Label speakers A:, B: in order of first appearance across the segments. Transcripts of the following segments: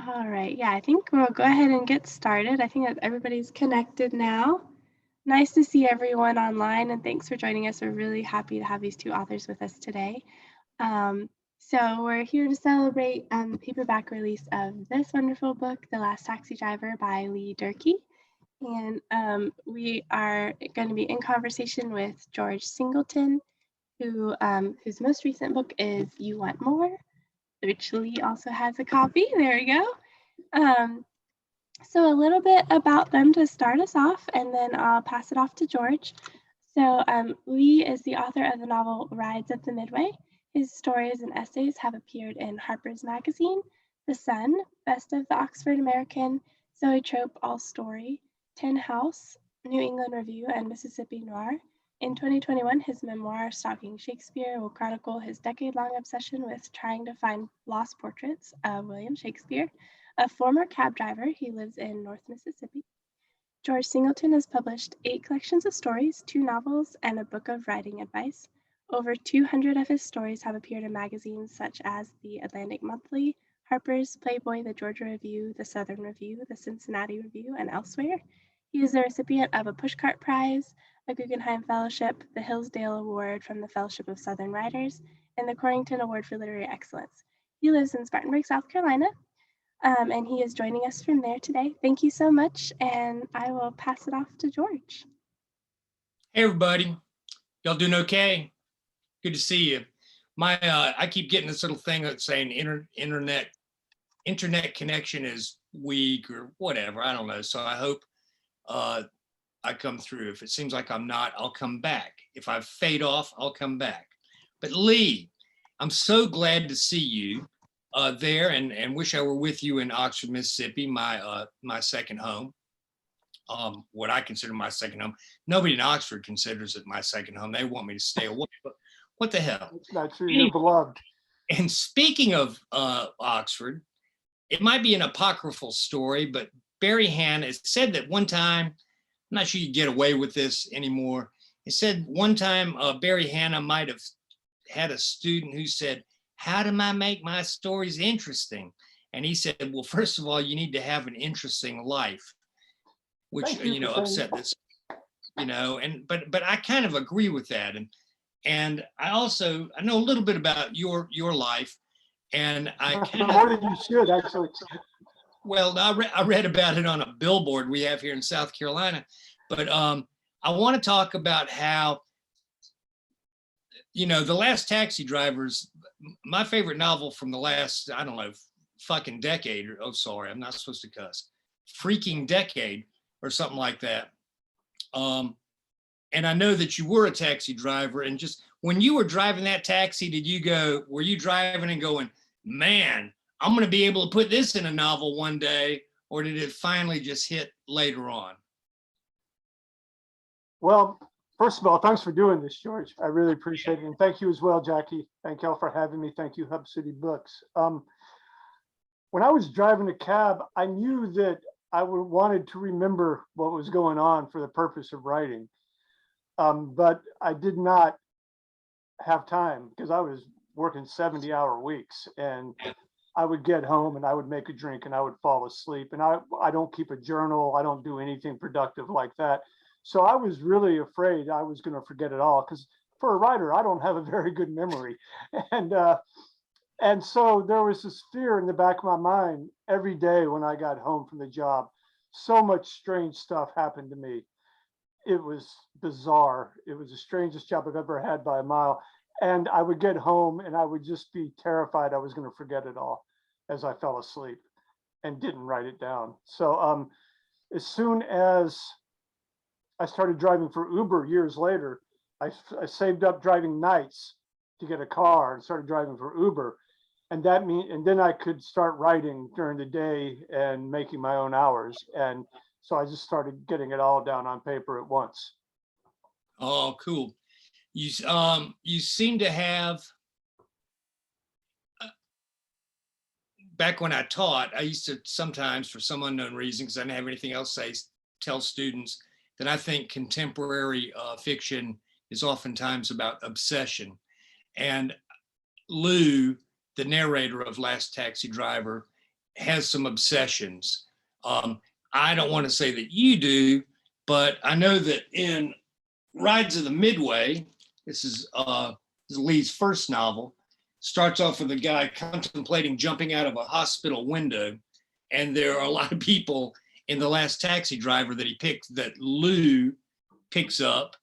A: All right. Yeah, I think we'll go ahead and get started. I think that everybody's connected now. Nice to see everyone online, and thanks for joining us. We're really happy to have these two authors with us today. So we're here to celebrate the paperback release of this wonderful book, The Last Taxi Driver by Lee Durkee. And we are going to be in conversation with George Singleton, whose most recent book is You Want More, which Lee also has a copy. There we go. So a little bit about them to start us off, and then I'll pass it off to George. So Lee is the author of the novel Rides at the Midway. His stories and essays have appeared in Harper's Magazine, The Sun, Best of the Oxford American, Zoetrope All Story, Tin House, New England Review, and Mississippi Noir. In 2021, his memoir, Stalking Shakespeare, will chronicle his decade-long obsession with trying to find lost portraits of William Shakespeare. A former cab driver, he lives in North Mississippi. George Singleton has published 8 collections of stories, 2 novels, and a book of writing advice. Over 200 of his stories have appeared in magazines such as the Atlantic Monthly, Harper's, Playboy, the Georgia Review, the Southern Review, the Cincinnati Review, and elsewhere. He is the recipient of a Pushcart Prize, a Guggenheim Fellowship, the Hillsdale Award from the Fellowship of Southern Writers, and the Corrington Award for Literary Excellence. He lives in Spartanburg, South Carolina, and he is joining us from there today. Thank you so much, and I will pass it off to George.
B: Hey everybody, y'all doing okay? Good to see you. I keep getting this little thing that's saying internet connection is weak or whatever. I don't know. So I hope I come through. If it seems like I'm not, I'll come back. If I fade off, I'll come back. But Lee, I'm so glad to see you there, and wish I were with you in Oxford, Mississippi, my second home. What I consider my second home. Nobody in Oxford considers it my second home. They want me to stay away, but what the hell?
C: It's not true. You're beloved.
B: And speaking of Oxford, it might be an apocryphal story, but Barry Hannah, it said that one time, I'm not sure you get away with this anymore. It said one time Barry Hannah might have had a student who said, "How do I make my stories interesting?" And he said, "Well, first of all, you need to have an interesting life," which upset this, but I kind of agree with that. And I know a little bit about your life, and I kind of
C: more than you should actually.
B: Well, I read about it on a billboard we have here in South Carolina, but I want to talk about how, The Last Taxi Drivers, my favorite novel from the last, I don't know, fucking decade, oh, sorry, I'm not supposed to cuss, freaking decade or something like that. And I know that you were a taxi driver, and just when you were driving that taxi, were you driving and going, man, I'm going to be able to put this in a novel one day, or did it finally just hit later on?
C: Well, first of all, thanks for doing this, George. I really appreciate it. And thank you as well, Jackie. Thank y'all for having me. Thank you, Hub City Books. When I was driving a cab, I knew that I wanted to remember what was going on for the purpose of writing. But I did not have time because I was working 70-hour weeks, and I would get home and I would make a drink and I would fall asleep. And I don't keep a journal. I don't do anything productive like that. So I was really afraid I was going to forget it all, because for a writer, I don't have a very good memory. And so there was this fear in the back of my mind every day when I got home from the job. So much strange stuff happened to me. It was bizarre. It was the strangest job I've ever had by a mile. And I would get home and I would just be terrified I was going to forget it all as I fell asleep and didn't write it down. So as soon as I started driving for Uber years later, I saved up driving nights to get a car and started driving for Uber. And then I could start writing during the day and making my own hours. And so I just started getting it all down on paper at once.
B: Oh, cool. You seem to have, back when I taught, I used to sometimes, for some unknown reason, because I didn't have anything else to say, tell students that I think contemporary fiction is oftentimes about obsession. And Lou, the narrator of Last Taxi Driver, has some obsessions. I don't want to say that you do, but I know that in Rides of the Midway, this is Lee's first novel, starts off with a guy contemplating jumping out of a hospital window. And there are a lot of people in The Last Taxi Driver that Lou picks up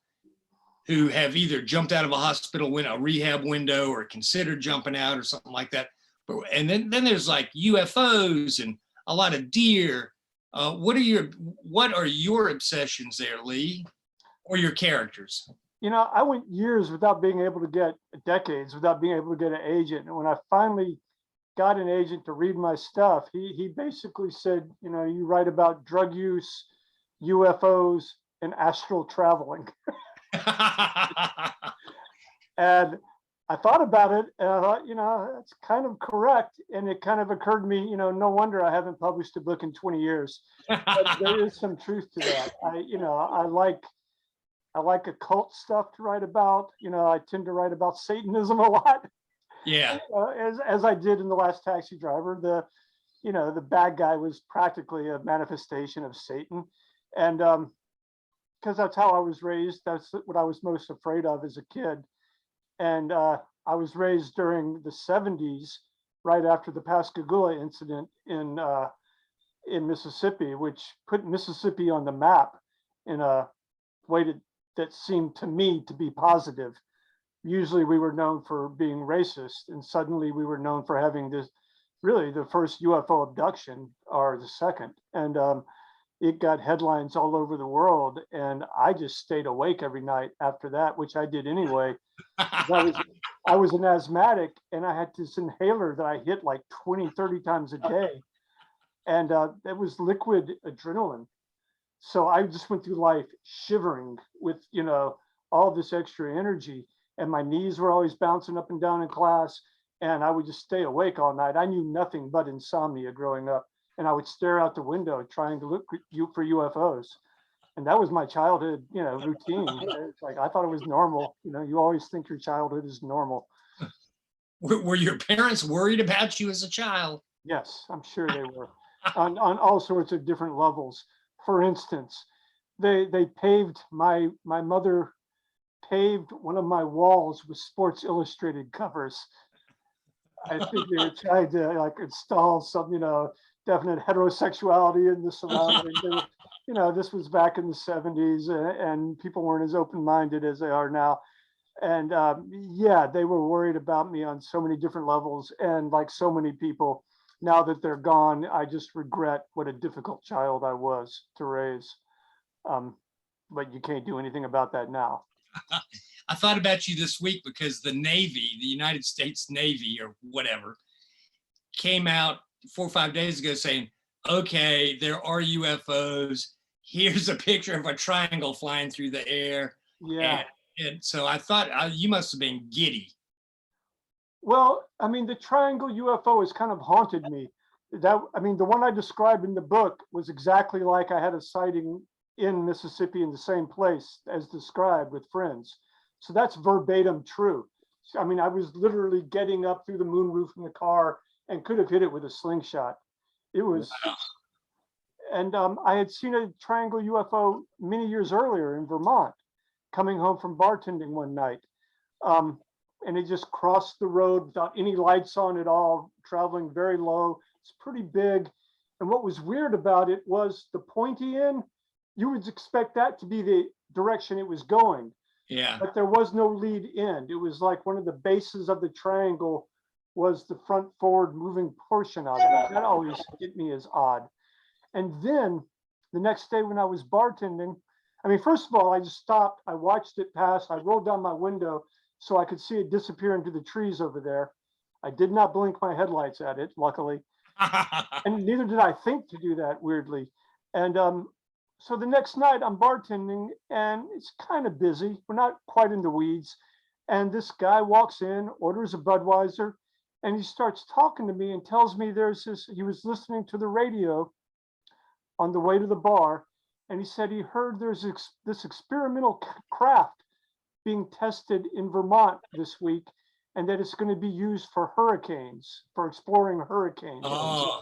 B: who have either jumped out of a hospital window, a rehab window, or considered jumping out or something like that. And then there's like UFOs and a lot of deer. What are your obsessions there, Lee, or your characters?
C: You know, I went years without being able to get decades without being able to get an agent. And when I finally got an agent to read my stuff, he basically said, you know, you write about drug use, UFOs, and astral traveling. And I thought about it, and I thought, you know, that's kind of correct. And it kind of occurred to me, you know, no wonder I haven't published a book in 20 years. But there is some truth to that. I like occult stuff to write about. You know, I tend to write about Satanism a lot.
B: Yeah.
C: As I did in The Last Taxi Driver, the bad guy was practically a manifestation of Satan. And because that's how I was raised. That's what I was most afraid of as a kid. And I was raised during the 70s, right after the Pascagoula incident in Mississippi, which put Mississippi on the map in a way that seemed to me to be positive. Usually we were known for being racist, and suddenly we were known for having this, really the first UFO abduction, or the second. And it got headlines all over the world. And I just stayed awake every night after that, which I did anyway. I was an asthmatic, and I had this inhaler that I hit like 20, 30 times a day. And it was liquid adrenaline. So I just went through life shivering with, you know, all this extra energy. And my knees were always bouncing up and down in class. And I would just stay awake all night. I knew nothing but insomnia growing up. And I would stare out the window trying to look for UFOs. And that was my childhood, you know, routine. It's like, I thought it was normal. You know, you always think your childhood is normal.
B: Were your parents worried about you as a child?
C: Yes, I'm sure they were on all sorts of different levels. For instance, they paved my mother paved one of my walls with Sports Illustrated covers. I think they were trying to like install some, you know, definite heterosexuality in the surrounding. You know, this was back in the 70s, and people weren't as open-minded as they are now. And yeah, they were worried about me on so many different levels. And like so many people, now that they're gone, I just regret what a difficult child I was to raise. But you can't do anything about that now.
B: I thought about you this week because the Navy, the United States Navy or whatever, came out 4 or 5 days ago saying, okay, there are UFOs. Here's a picture of a triangle flying through the air.
C: Yeah.
B: And so I thought you must have been giddy.
C: Well, I mean, the triangle UFO has kind of haunted me. The one I described in the book was exactly like I had a sighting in Mississippi in the same place as described with friends. So that's verbatim true. I mean, I was literally getting up through the moonroof in the car and could have hit it with a slingshot. It was, wow. And I had seen a triangle UFO many years earlier in Vermont, coming home from bartending one night. And it just crossed the road without any lights on at all, traveling very low. It's pretty big. And what was weird about it was the pointy end. You would expect that to be the direction it was going.
B: Yeah.
C: But there was no lead end. It was like one of the bases of the triangle was the front forward moving portion of it. That always hit me as odd. And then the next day when I was bartending, I mean, first of all, I just stopped. I watched it pass. I rolled down my window so I could see it disappear into the trees over there. I did not blink my headlights at it, luckily. And neither did I think to do that, weirdly. And so the next night I'm bartending and it's kind of busy. We're not quite in the weeds. And this guy walks in, orders a Budweiser, and he starts talking to me and tells me he was listening to the radio on the way to the bar. And he said he heard there's this experimental craft being tested in Vermont this week, and that it's going to be used for hurricanes, for exploring hurricanes.
B: Oh.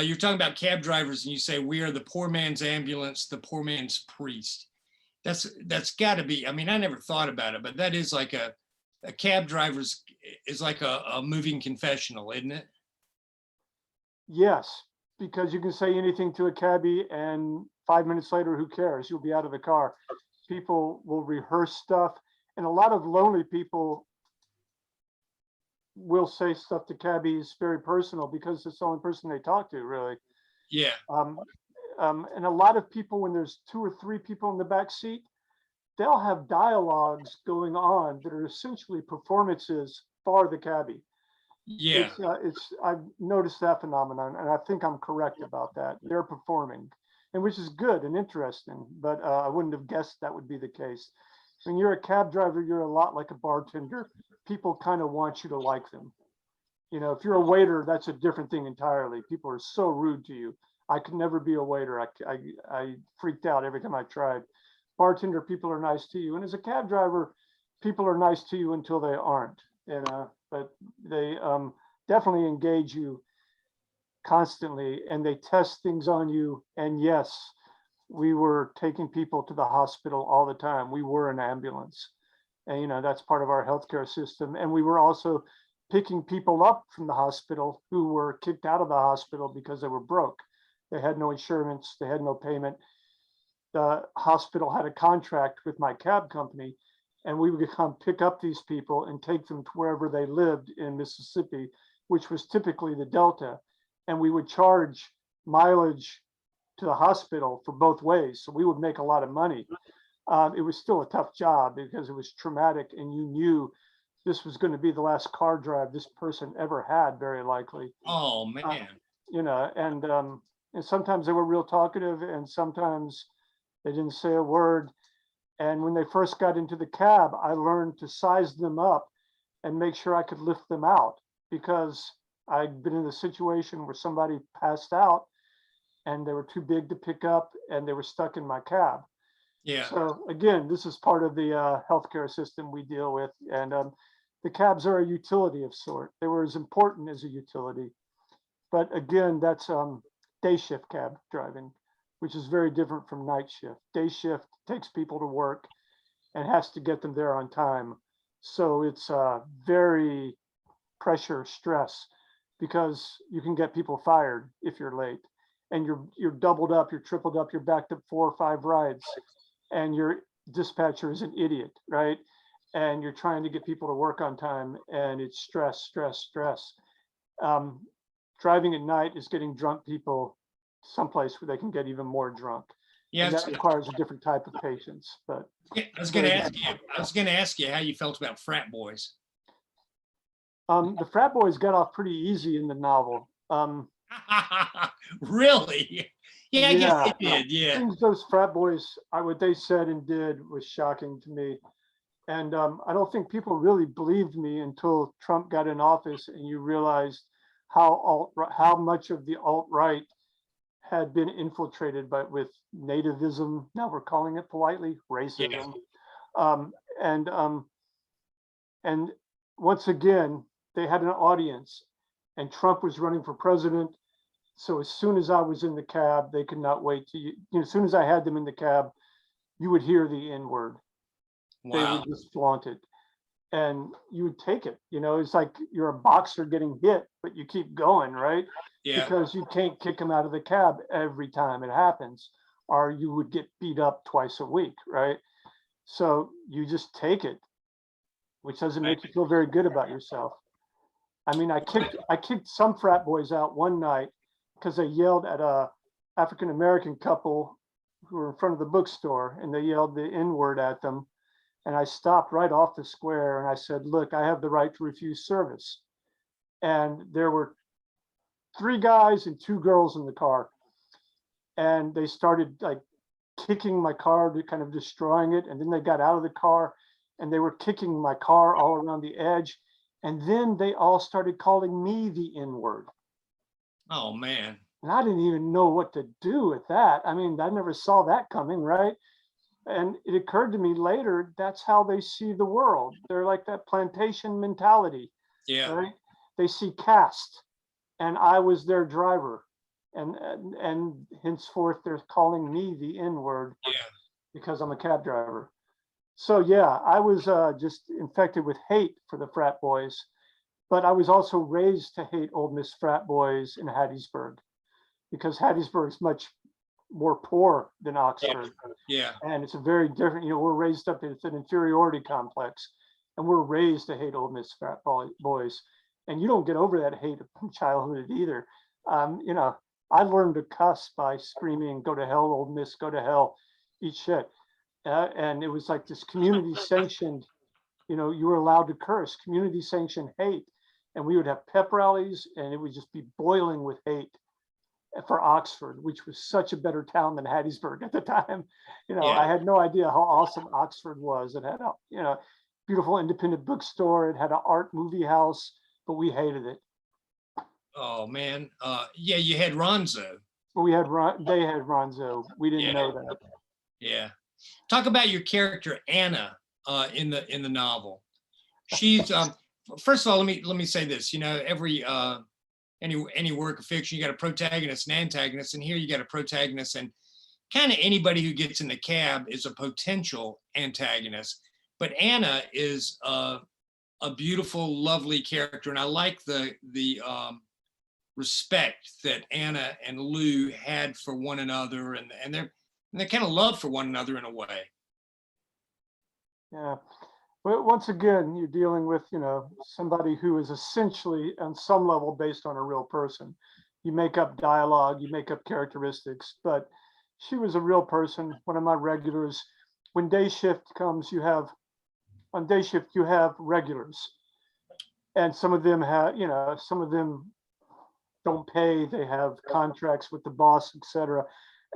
B: you're talking about cab drivers and you say, we are the poor man's ambulance, the poor man's priest. That's gotta be, I mean, I never thought about it, but that is like a cab driver's is like a moving confessional, isn't it?
C: Yes, because you can say anything to a cabbie and 5 minutes later, who cares? You'll be out of the car. People will rehearse stuff, and a lot of lonely people will say stuff to cabbies very personal because it's the only person they talk to, really.
B: Yeah.
C: And a lot of people, when there's 2 or 3 people in the back seat, they'll have dialogues going on that are essentially performances for the cabbie.
B: Yeah.
C: I've noticed that phenomenon, and I think I'm correct about that. They're performing, and which is good and interesting, but I wouldn't have guessed that would be the case. When you're a cab driver, you're a lot like a bartender. People kind of want you to like them. You know, if you're a waiter, that's a different thing entirely. People are so rude to you. I could never be a waiter. I freaked out every time I tried. Bartender, people are nice to you, and as a cab driver, people are nice to you until they aren't. You know, but they definitely engage you constantly, and they test things on you. And yes, we were taking people to the hospital all the time. We were an ambulance, and you know that's part of our healthcare system. And we were also picking people up from the hospital who were kicked out of the hospital because they were broke. They had no insurance, they had no payment. The hospital had a contract with my cab company, and we would come pick up these people and take them to wherever they lived in Mississippi, which was typically the Delta. And we would charge mileage to the hospital for both ways. So we would make a lot of money. It was still a tough job because it was traumatic, and you knew this was going to be the last car drive this person ever had, very likely.
B: Oh man.
C: You know, and sometimes they were real talkative, and sometimes they didn't say a word. And when they first got into the cab, I learned to size them up and make sure I could lift them out, because I'd been in a situation where somebody passed out and they were too big to pick up and they were stuck in my cab.
B: Yeah.
C: So again, this is part of the healthcare system we deal with. And the cabs are a utility of sort. They were as important as a utility. But again, that's day shift cab driving, which is very different from night shift. Day shift takes people to work and has to get them there on time. So it's very pressure, stress, because you can get people fired if you're late, and you're doubled up, you're tripled up, you're backed up 4 or 5 rides, and your dispatcher is an idiot, right? And you're trying to get people to work on time, and it's stress, stress, stress. Driving at night is getting drunk people someplace where they can get even more drunk.
B: Yeah.
C: And that requires a different type of patience. But
B: I was going to ask you how you felt about frat boys.
C: the frat boys got off pretty easy in the novel.
B: Really? Yeah, I guess they did. Yeah.
C: Things those frat boys, what they said and did was shocking to me. And I don't think people really believed me until Trump got in office, and you realized how much of the alt-right had been infiltrated with nativism. Now we're calling it politely racism. Yeah. And once again, they had an audience, and Trump was running for president. So as soon as I was in the cab, they could not wait to, as soon as I had them in the cab, you would hear the N-word. Wow. They would just flaunt it, and you would take it. It's like you're a boxer getting hit, but you keep going, right? Yeah. Because you can't kick them out of the cab every time it happens, or you would get beat up twice a week, right? So you just take it, which doesn't make you feel very good about yourself. I mean, I kicked some frat boys out one night because they yelled at a African-American couple who were in front of the bookstore, and they yelled the N-word at them. And I stopped right off the square and I said, look, I have the right to refuse service. And there were 3 guys and 2 girls in the car. And they started like kicking my car, to kind of destroying it. And then they got out of the car and they were kicking my car all around the edge. And then they all started calling me the N-word.
B: Oh, man.
C: And I didn't even know what to do with that. I mean, I never saw that coming, right? And it occurred to me later, that's how they see the world. They're like that plantation mentality.
B: Yeah.
C: Right? They see caste, and I was their driver. and henceforth they're calling me the N-word
B: Yeah.
C: because I'm a cab driver. So yeah, I was just infected with hate for the frat boys, but I was also raised to hate Old Miss frat boys in Hattiesburg because Hattiesburg is much more poor than Oxford.
B: Yeah.
C: And it's a very different, we're raised up, it's an inferiority complex, and we're raised to hate Old Miss frat boys. And you don't get over that hate from childhood either. I learned to cuss by screaming, "Go to hell, Old Miss, go to hell, eat shit." And it was like this community sanctioned, you were allowed to curse, community sanctioned hate. And we would have pep rallies and it would just be boiling with hate for Oxford, which was such a better town than Hattiesburg at the time. I had no idea how awesome Oxford was. It had a, beautiful independent bookstore. It had an art movie house, but we hated it.
B: Oh man. Yeah, you had Ronzo.
C: But they had Ronzo. We didn't know that.
B: Yeah. Talk about your character Anna in the novel. She's first of all, let me say this. Every any work of fiction, you got a protagonist and antagonist, and here you got a protagonist, and kind of anybody who gets in the cab is a potential antagonist. But Anna is a beautiful, lovely character, and I like the respect that Anna and Lou had for one another, and their kind of love for one another in a way.
C: Yeah. But once again, you're dealing with, somebody who is essentially on some level based on a real person. You make up dialogue, you make up characteristics, but she was a real person, one of my regulars. When day shift comes, on day shift, you have regulars. And some of them some of them don't pay, they have contracts with the boss, etc.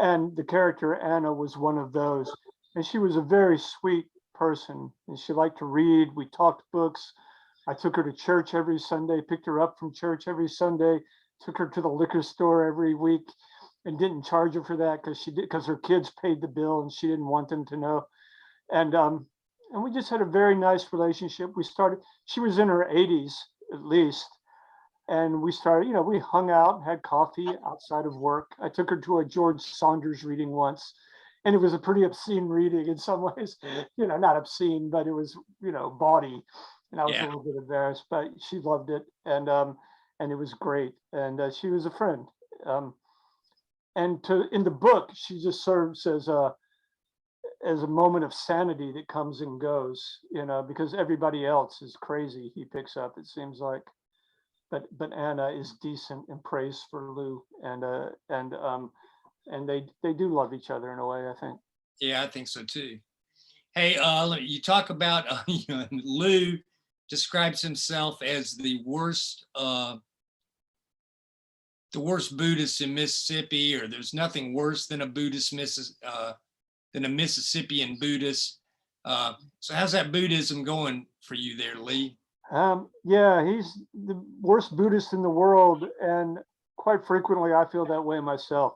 C: And the character Anna was one of those. And she was a very sweet person, and she liked to read. We talked books. I took her to church every Sunday, picked her up from church every Sunday, took her to the liquor store every week, and didn't charge her for that because her kids paid the bill and she didn't want them to know. And we just had a very nice relationship. She was in her 80s at least, and we started, we hung out and had coffee outside of work. I took her to a George Saunders reading once, and it was a pretty obscene reading in some ways, not obscene, but it was, bawdy. And I was a little bit embarrassed, but she loved it. And it was great. And she was a friend. In the book, she just serves as a moment of sanity that comes and goes, because everybody else is crazy. He picks up, it seems like, but Anna is decent and prays for Lou, and they do love each other in a way, I think.
B: Yeah, I think so too. Hey, you talk about Lou describes himself as the worst Buddhist in Mississippi, or there's nothing worse than a Mississippian Buddhist. So how's that Buddhism going for you there, Lee?
C: Yeah, he's the worst Buddhist in the world, and quite frequently I feel that way myself.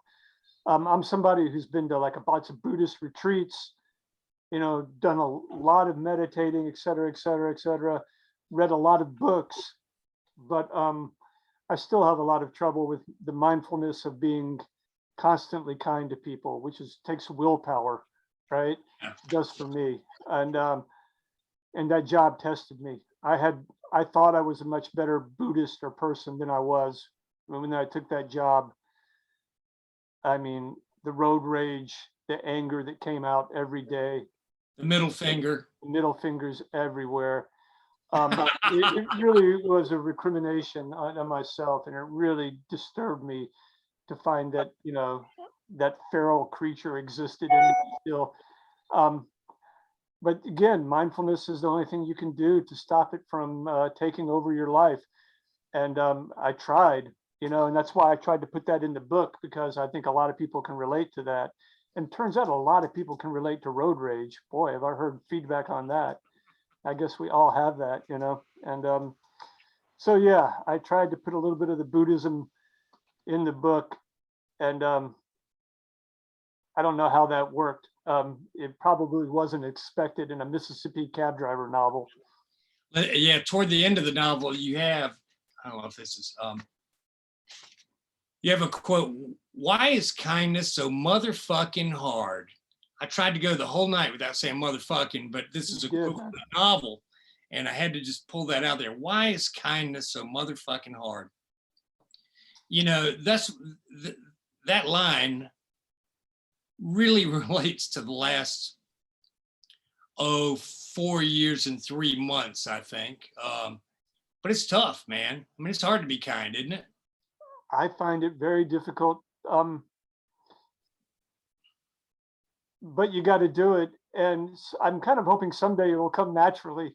C: I'm somebody who's been to like lots of Buddhist retreats, done a lot of meditating, et cetera, et cetera, et cetera, read a lot of books, but I still have a lot of trouble with the mindfulness of being constantly kind to people, which takes willpower, right?
B: Yeah.
C: It does for me. And that job tested me. I thought I was a much better Buddhist or person than I was. When I took that job, I mean, the road rage, the anger that came out every day.
B: The middle finger.
C: Middle fingers everywhere. It really was a recrimination on myself, and it really disturbed me to find that, that feral creature existed in me still. But again, mindfulness is the only thing you can do to stop it from taking over your life. And I tried, and that's why I tried to put that in the book, because I think a lot of people can relate to that. And it turns out a lot of people can relate to road rage. Boy, have I heard feedback on that. I guess we all have that, And so, yeah, I tried to put a little bit of the Buddhism in the book. And I don't know how that worked. It probably wasn't expected in a Mississippi cab driver novel.
B: Yeah, toward the end of the novel, you have, I don't know if this is, You have a quote, why is kindness so motherfucking hard? I tried to go the whole night without saying motherfucking, but this is a quote from the novel, and I had to just pull that out there. Why is kindness so motherfucking hard? You know, that line really relates to the last 4 years and 3 months, I think. But it's tough, man. I mean, it's hard to be kind, isn't it?
C: I find it very difficult. But you got to do it. And I'm kind of hoping someday it will come naturally.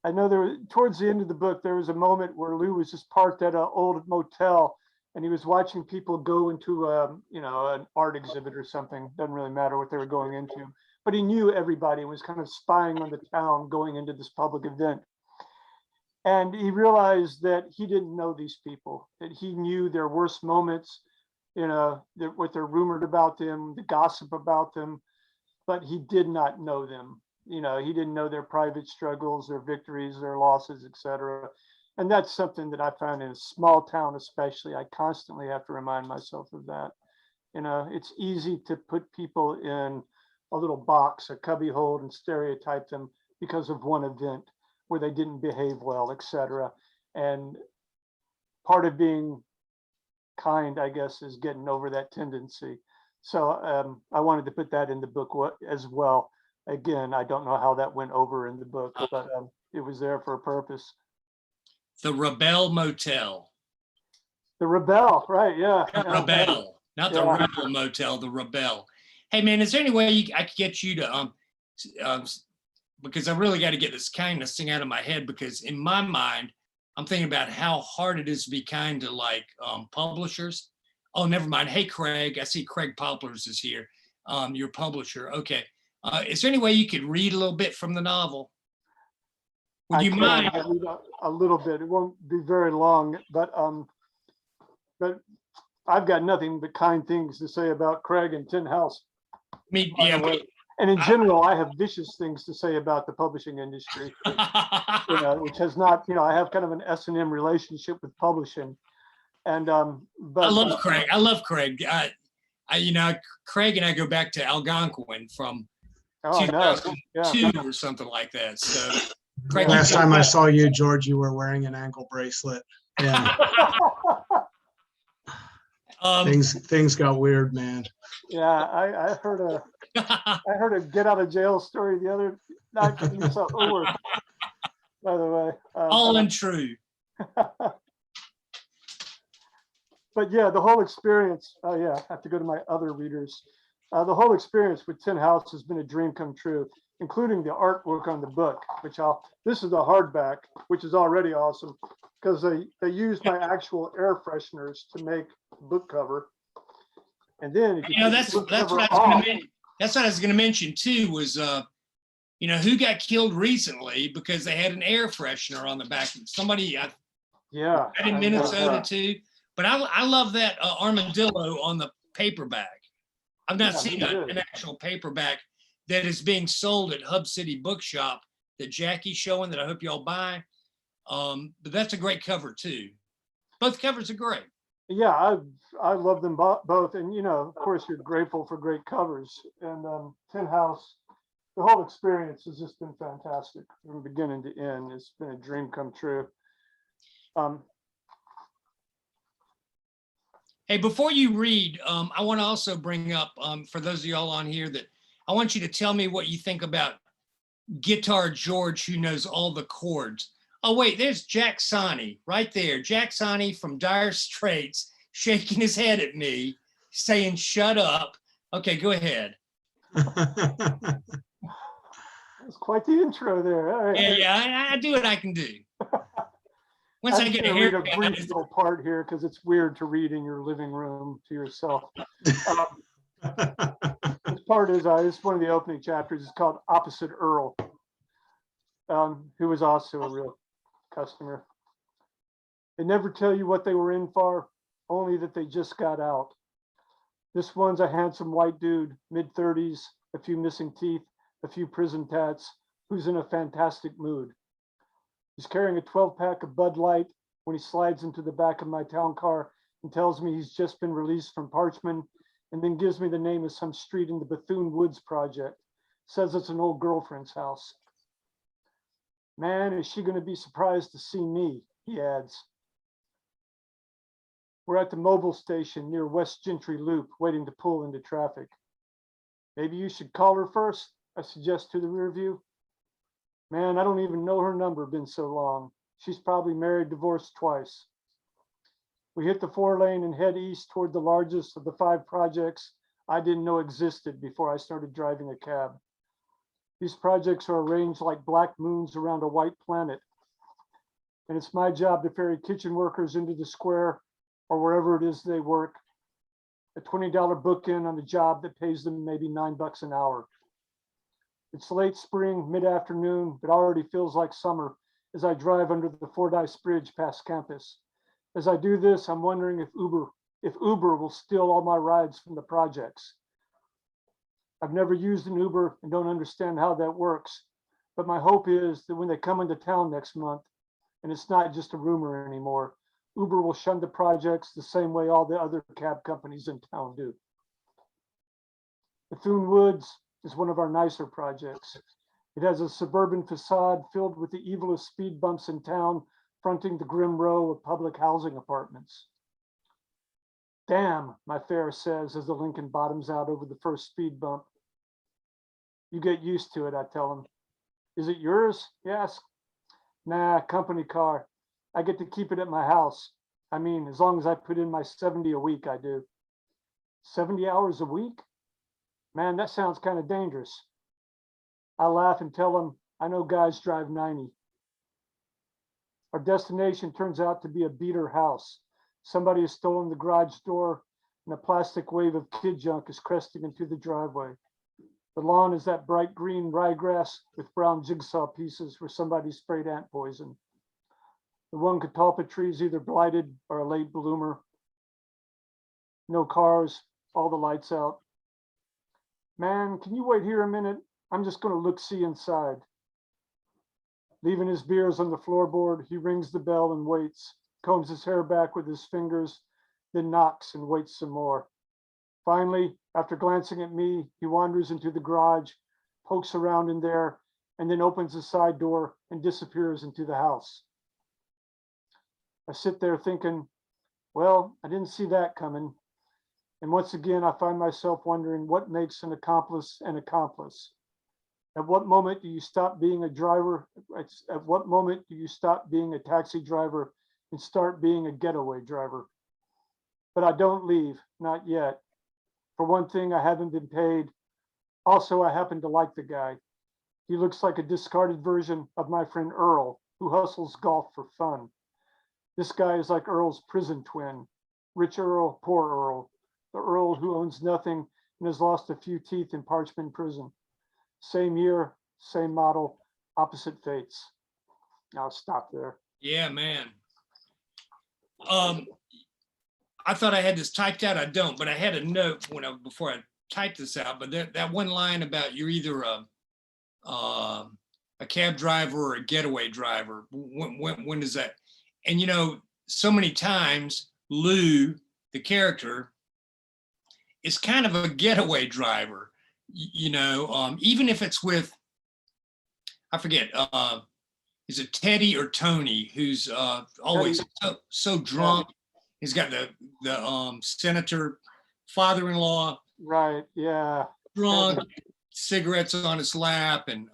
C: I know towards the end of the book, there was a moment where Lou was just parked at an old motel and he was watching people go into an art exhibit or something. Doesn't really matter what they were going into, but he knew everybody and was kind of spying on the town going into this public event. And he realized that he didn't know these people, that he knew their worst moments, what they're rumored about them, the gossip about them, but he did not know them. He didn't know their private struggles, their victories, their losses, etc. And that's something that I found in a small town, especially. I constantly have to remind myself of that. It's easy to put people in a little box, a cubby hole, and stereotype them because of one event where they didn't behave well, etc. And part of being kind, I guess, is getting over that tendency. So I wanted to put that in the book as well. Again, I don't know how that went over in the book, but it was there for a purpose.
B: The Rebel Motel.
C: The Rebel, right? Yeah.
B: Rebel, not the Rebel Motel. The Rebel. Hey, man, is there any way I could get you to because I really got to get this kindness thing out of my head, because in my mind, I'm thinking about how hard it is to be kind to like publishers. Oh, never mind. Hey, Craig, I see Craig Poplars is here. Your publisher. Okay. Is there any way you could read a little bit from the novel? Would you mind?
C: A little bit. It won't be very long, but I've got nothing but kind things to say about Craig and Tin House. And in general, I have vicious things to say about the publishing industry, which has not, I have kind of an S&M relationship with publishing. And but
B: I love Craig. I love Craig. Craig and I go back to Algonquin from 2002 or something like that. So Craig,
D: last time I saw you, George, you were wearing an ankle bracelet. Yeah. Things got weird, man.
C: Yeah, I heard a get out of jail story the other night from Lisa Hoover, by the way.
B: All untrue.
C: But yeah, the whole experience. Oh yeah, I have to go to my other readers. The whole experience with Tin House has been a dream come true, including the artwork on the book, this is the hardback, which is already awesome because they used my actual air fresheners to make the book cover. And then
B: that's what I was going to mention too was who got killed recently because they had an air freshener on the back. Somebody in Minnesota too. But I love that armadillo on the paperback. I've not seen an actual paperback that is being sold at Hub City Bookshop that Jackie's showing that I hope y'all buy. But that's a great cover too. Both covers are great.
C: Yeah, I love them both. And, of course, you're grateful for great covers. And Tin House, the whole experience has just been fantastic from beginning to end. It's been a dream come true.
B: Hey, before you read, I want to also bring up, for those of y'all on here, that I want you to tell me what you think about Guitar George, who knows all the chords. Oh, wait, there's Jack Sonny right there. Jack Sonny from Dire Straits shaking his head at me, saying, shut up. Okay, go ahead.
C: That's quite the intro there. All right.
B: Yeah, I do what I can do. Once I get a
C: read a brief little part here because it's weird to read in your living room to yourself. This part is one of the opening chapters. It's called Opposite Earl, who was also a real customer. They never tell you what they were in for, only that they just got out. This one's a handsome white dude, mid-30s, a few missing teeth, a few prison tats, who's in a fantastic mood. He's carrying a 12-pack of Bud Light when he slides into the back of my town car and tells me he's just been released from Parchman, and then gives me the name of some street in the Bethune Woods project. Says it's an old girlfriend's house. Man, is she going to be surprised to see me, he adds. We're at the mobile station near West Gentry Loop, waiting to pull into traffic. Maybe you should call her first, I suggest to the rear view. Man, I don't even know her number, been so long. She's probably married, divorced twice. We hit the 4-lane and head east toward the largest of the 5 projects I didn't know existed before I started driving a cab. These projects are arranged like black moons around a white planet. And it's my job to ferry kitchen workers into the square or wherever it is they work. A $20 bookend on the job that pays them maybe $9 an hour. It's late spring, mid-afternoon, but already feels like summer as I drive under the Fordyce Bridge past campus. As I do this, I'm wondering if Uber will steal all my rides from the projects. I've never used an Uber and don't understand how that works, but my hope is that when they come into town next month, and it's not just a rumor anymore, Uber will shun the projects the same way all the other cab companies in town do. Bethune Woods is one of our nicer projects. It has a suburban facade filled with the evilest speed bumps in town, fronting the grim row of public housing apartments. Damn, my fare says as the Lincoln bottoms out over the first speed bump. You get used to it, I tell him. Is it yours? He asks. Nah, company car. I get to keep it at my house. I mean, as long as I put in my 70 a week, I do. 70 hours a week? Man, that sounds kind of dangerous. I laugh and tell him I know guys drive 90. Our destination turns out to be a beater house. Somebody has stolen the garage door and a plastic wave of kid junk is cresting into the driveway. The lawn is that bright green ryegrass with brown jigsaw pieces where somebody sprayed ant poison. The one catalpa tree is either blighted or a late bloomer. No cars, all the lights out. Man, can you wait here a minute? I'm just going to look-see inside. Leaving his beers on the floorboard, he rings the bell and waits, combs his hair back with his fingers, then knocks and waits some more. Finally, after glancing at me, he wanders into the garage, pokes around in there, and then opens the side door and disappears into the house. I sit there thinking, well, I didn't see that coming. And once again, I find myself wondering what makes an accomplice an accomplice. At what moment do you stop being a driver? At what moment do you stop being a taxi driver and start being a getaway driver? But I don't leave, not yet. For one thing, I haven't been paid. Also, I happen to like the guy. He looks like a discarded version of my friend Earl, who hustles golf for fun. This guy is like Earl's prison twin. Rich Earl, poor Earl. The Earl who owns nothing and has lost a few teeth in Parchman prison. Same year, same model, opposite fates. I'll stop there.
B: Yeah, man. I thought I had this typed out. I don't, but I had a note before I typed this out. But that one line about you're either a cab driver or a getaway driver. When does that? And so many times Lou, the character, is kind of a getaway driver. Even if it's with, I forget, is it Teddy or Tony, who's always so drunk. He's got the senator father-in-law.
C: Right, yeah.
B: Drunk, cigarettes on his lap, and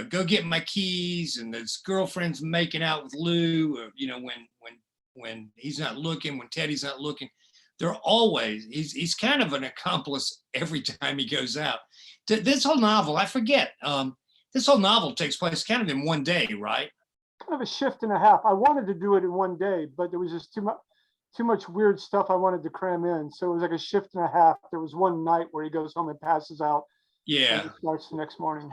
B: go get my keys, and his girlfriend's making out with Lou, when he's not looking, when Teddy's not looking. They're always, he's kind of an accomplice every time he goes out. This whole novel, I forget, this whole novel takes place kind of in one day, right?
C: Kind of a shift and a half. I wanted to do it in one day, but there was just too much weird stuff I wanted to cram in. So it was like a shift and a half. There was one night where he goes home and passes out.
B: Yeah.
C: And it starts the next morning.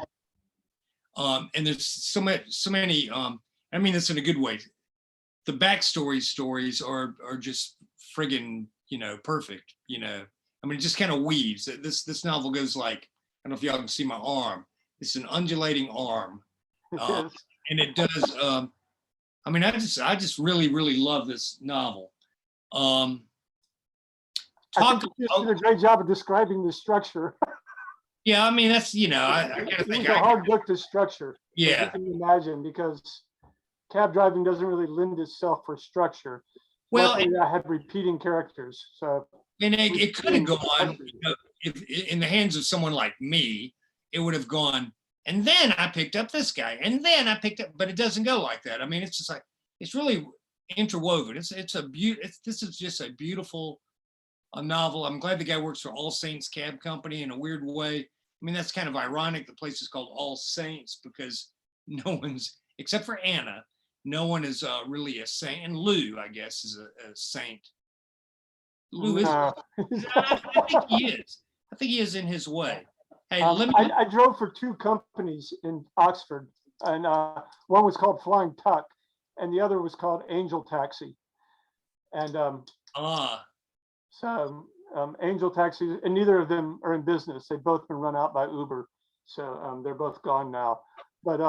B: And there's so many, I mean this in a good way. The backstory stories are just friggin', perfect, I mean, it just kind of weaves. This novel goes like, I don't know if y'all can see my arm. It's an undulating arm. And it does, I mean, I just really, really love this novel.
C: I think you did a great job of describing the structure.
B: Yeah, I mean, that's, I gotta
C: It was
B: think.
C: a hard book to structure.
B: Yeah.
C: You can imagine, because cab driving doesn't really lend itself for structure.
B: Well,
C: Luckily, I had repeating characters, so.
B: and it could have gone, if in the hands of someone like me, it would have gone, and then I picked up this guy, and then I picked up, but it doesn't go like that. I mean, it's just like, it's really interwoven. This is just a beautiful novel. I'm glad the guy works for All Saints Cab Company in a weird way. I mean, that's kind of ironic. The place is called All Saints because no one's, except for Anna, no one is really a saint. And Lou, I guess, is a saint. Lou is.
C: No.
B: I think he is. I think he is in his way. Hey,
C: I drove for 2 companies in Oxford, and one was called Flying Tuck, and the other was called Angel Taxi. And so Angel Taxi, and neither of them are in business. They've both been run out by Uber, so they're both gone now. But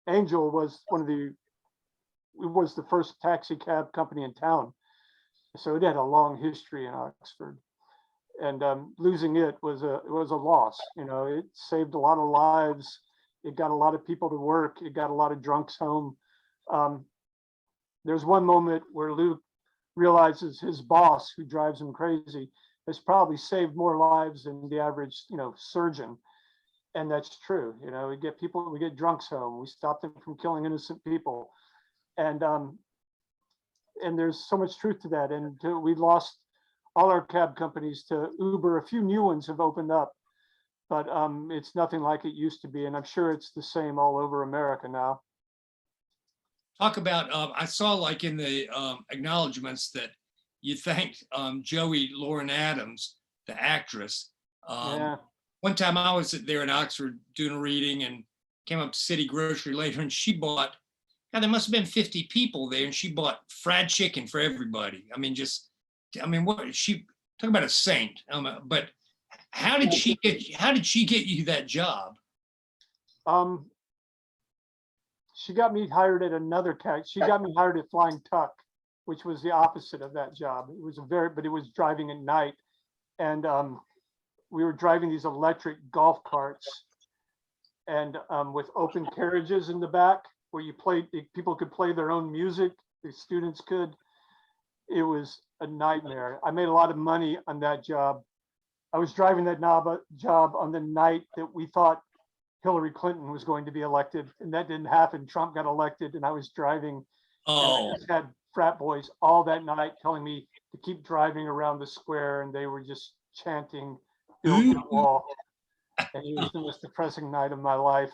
C: Angel was was the first taxi cab company in town, so it had a long history in Oxford. And losing it was a loss. It saved a lot of lives. It got a lot of people to work. It got a lot of drunks home. There's one moment where Lou realizes his boss, who drives him crazy, has probably saved more lives than the average, surgeon. And that's true. We get drunks home. We stop them from killing innocent people. And there's so much truth to that. And we lost all our cab companies to Uber. A few new ones have opened up, but it's nothing like it used to be. And I'm sure it's the same all over America now.
B: Talk about, I saw like in the acknowledgements that you thanked Joey Lauren Adams, the actress.
C: Yeah.
B: One time I was there in Oxford doing a reading and came up to City Grocery later, and she bought, God, there must have been 50 people there, and she bought fried chicken for everybody. What she, talk about a saint. But how did she get you that job?
C: She got me hired at another taxi. She got me hired at Flying Tuck, which was the opposite of that job. It was but it was driving at night, and we were driving these electric golf carts, and with open carriages in the back where people could play their own music. The students could. It was a nightmare. I made a lot of money on that job. I was driving that job on the night that we thought Hillary Clinton was going to be elected, and that didn't happen. Trump got elected, and I was driving.
B: Oh.
C: And I just had frat boys all that night telling me to keep driving around the square, and they were just chanting "Build the wall." And it was the most depressing night of my life.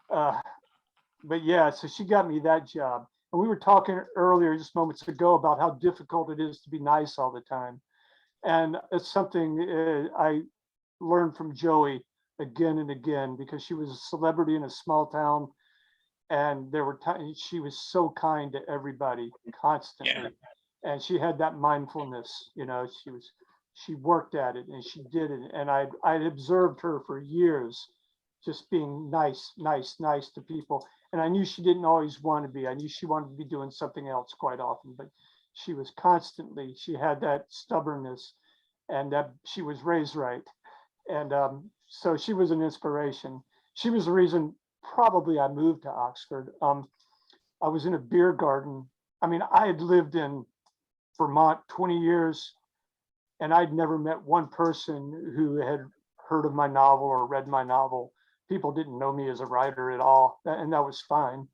C: But yeah, so she got me that job. And we were talking earlier, just moments ago, about how difficult it is to be nice all the time. And it's something I learned from Joey again and again, because she was a celebrity in a small town. And there were times she was so kind to everybody constantly. Yeah. And she had that mindfulness, she worked at it and she did it. And I'd observed her for years, just being nice to people. And I knew she didn't always want to be. I knew she wanted to be doing something else quite often, but she had that stubbornness, and that she was raised right. And so she was an inspiration. She was the reason probably I moved to Oxford. I was in a beer garden. I had lived in Vermont 20 years, and I'd never met one person who had heard of my novel or read my novel. People didn't know me as a writer at all, and that was fine.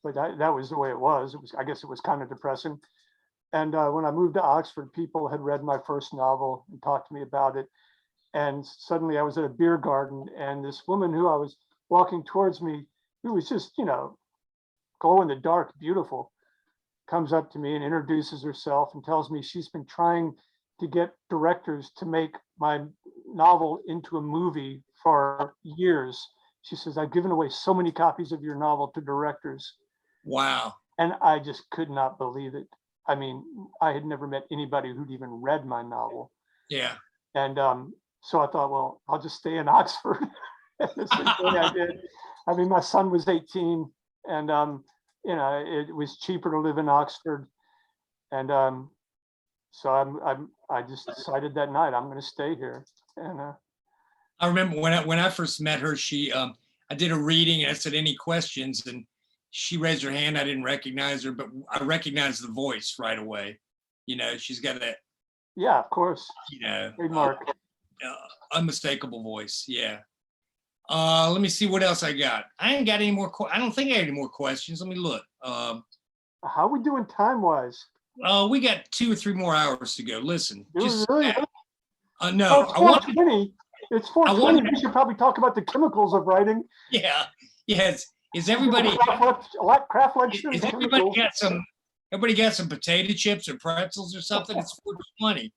C: But that was the way it was. I guess it was kind of depressing. And when I moved to Oxford, people had read my first novel and talked to me about it. And suddenly I was at a beer garden, and this woman who I was walking towards me, who was just, glow in the dark, beautiful, comes up to me and introduces herself and tells me she's been trying to get directors to make my novel into a movie for years. She says, I've given away so many copies of your novel to directors.
B: Wow.
C: And I just could not believe it. I had never met anybody who'd even read my novel.
B: Yeah.
C: And so I thought, well, I'll just stay in Oxford. Essentially, I did. My son was 18, and it was cheaper to live in Oxford. And So I just decided that night I'm going to stay here. And
B: I remember when I first met her, she I did a reading and I said, any questions? And she raised her hand. I didn't recognize her, but I recognized the voice right away. You know, she's got that,
C: yeah, of course,
B: you know,
C: trademark.
B: unmistakable voice. Yeah. Let me see what else I got. I ain't got any more. I don't think I have any more questions. Let me look.
C: How we doing time wise?
B: We got 2 or 3 more hours to go. Listen, just
C: Really?
B: no.
C: It's
B: I want.
C: 4:20. It's 4:20. We should probably talk about the chemicals of writing.
B: Yeah. Yes. Is everybody?
C: Craft lecture.
B: Is everybody got some? Everybody got some potato chips or pretzels or something? It's 4:20.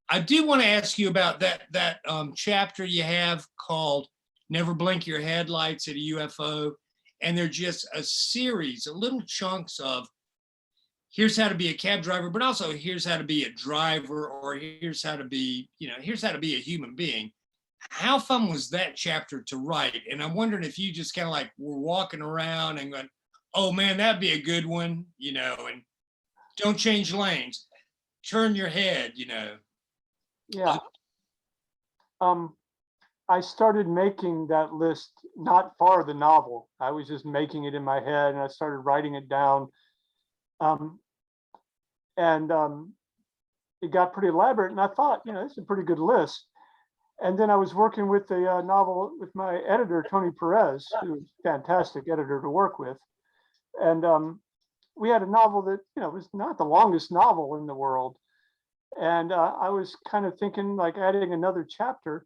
B: I do want to ask you about that chapter you have called "Never Blink Your Headlights at a UFO," and they're just a series of little chunks of here's how to be a cab driver, but also here's how to be a driver, or here's how to be, you know, here's how to be a human being. How fun was that chapter to write? And I'm wondering if you just kind of like were walking around and going, oh man, that'd be a good one, you know, and don't change lanes, turn your head, you know.
C: Yeah. I started making that list not for the novel. I was just making it in my head and I started writing it down. It got pretty elaborate and I thought, you know, it's a pretty good list. And then I was working with the novel with my editor, Tony Perez, who's a fantastic editor to work with. And we had a novel that, you know, was not the longest novel in the world. And I was kind of thinking like adding another chapter.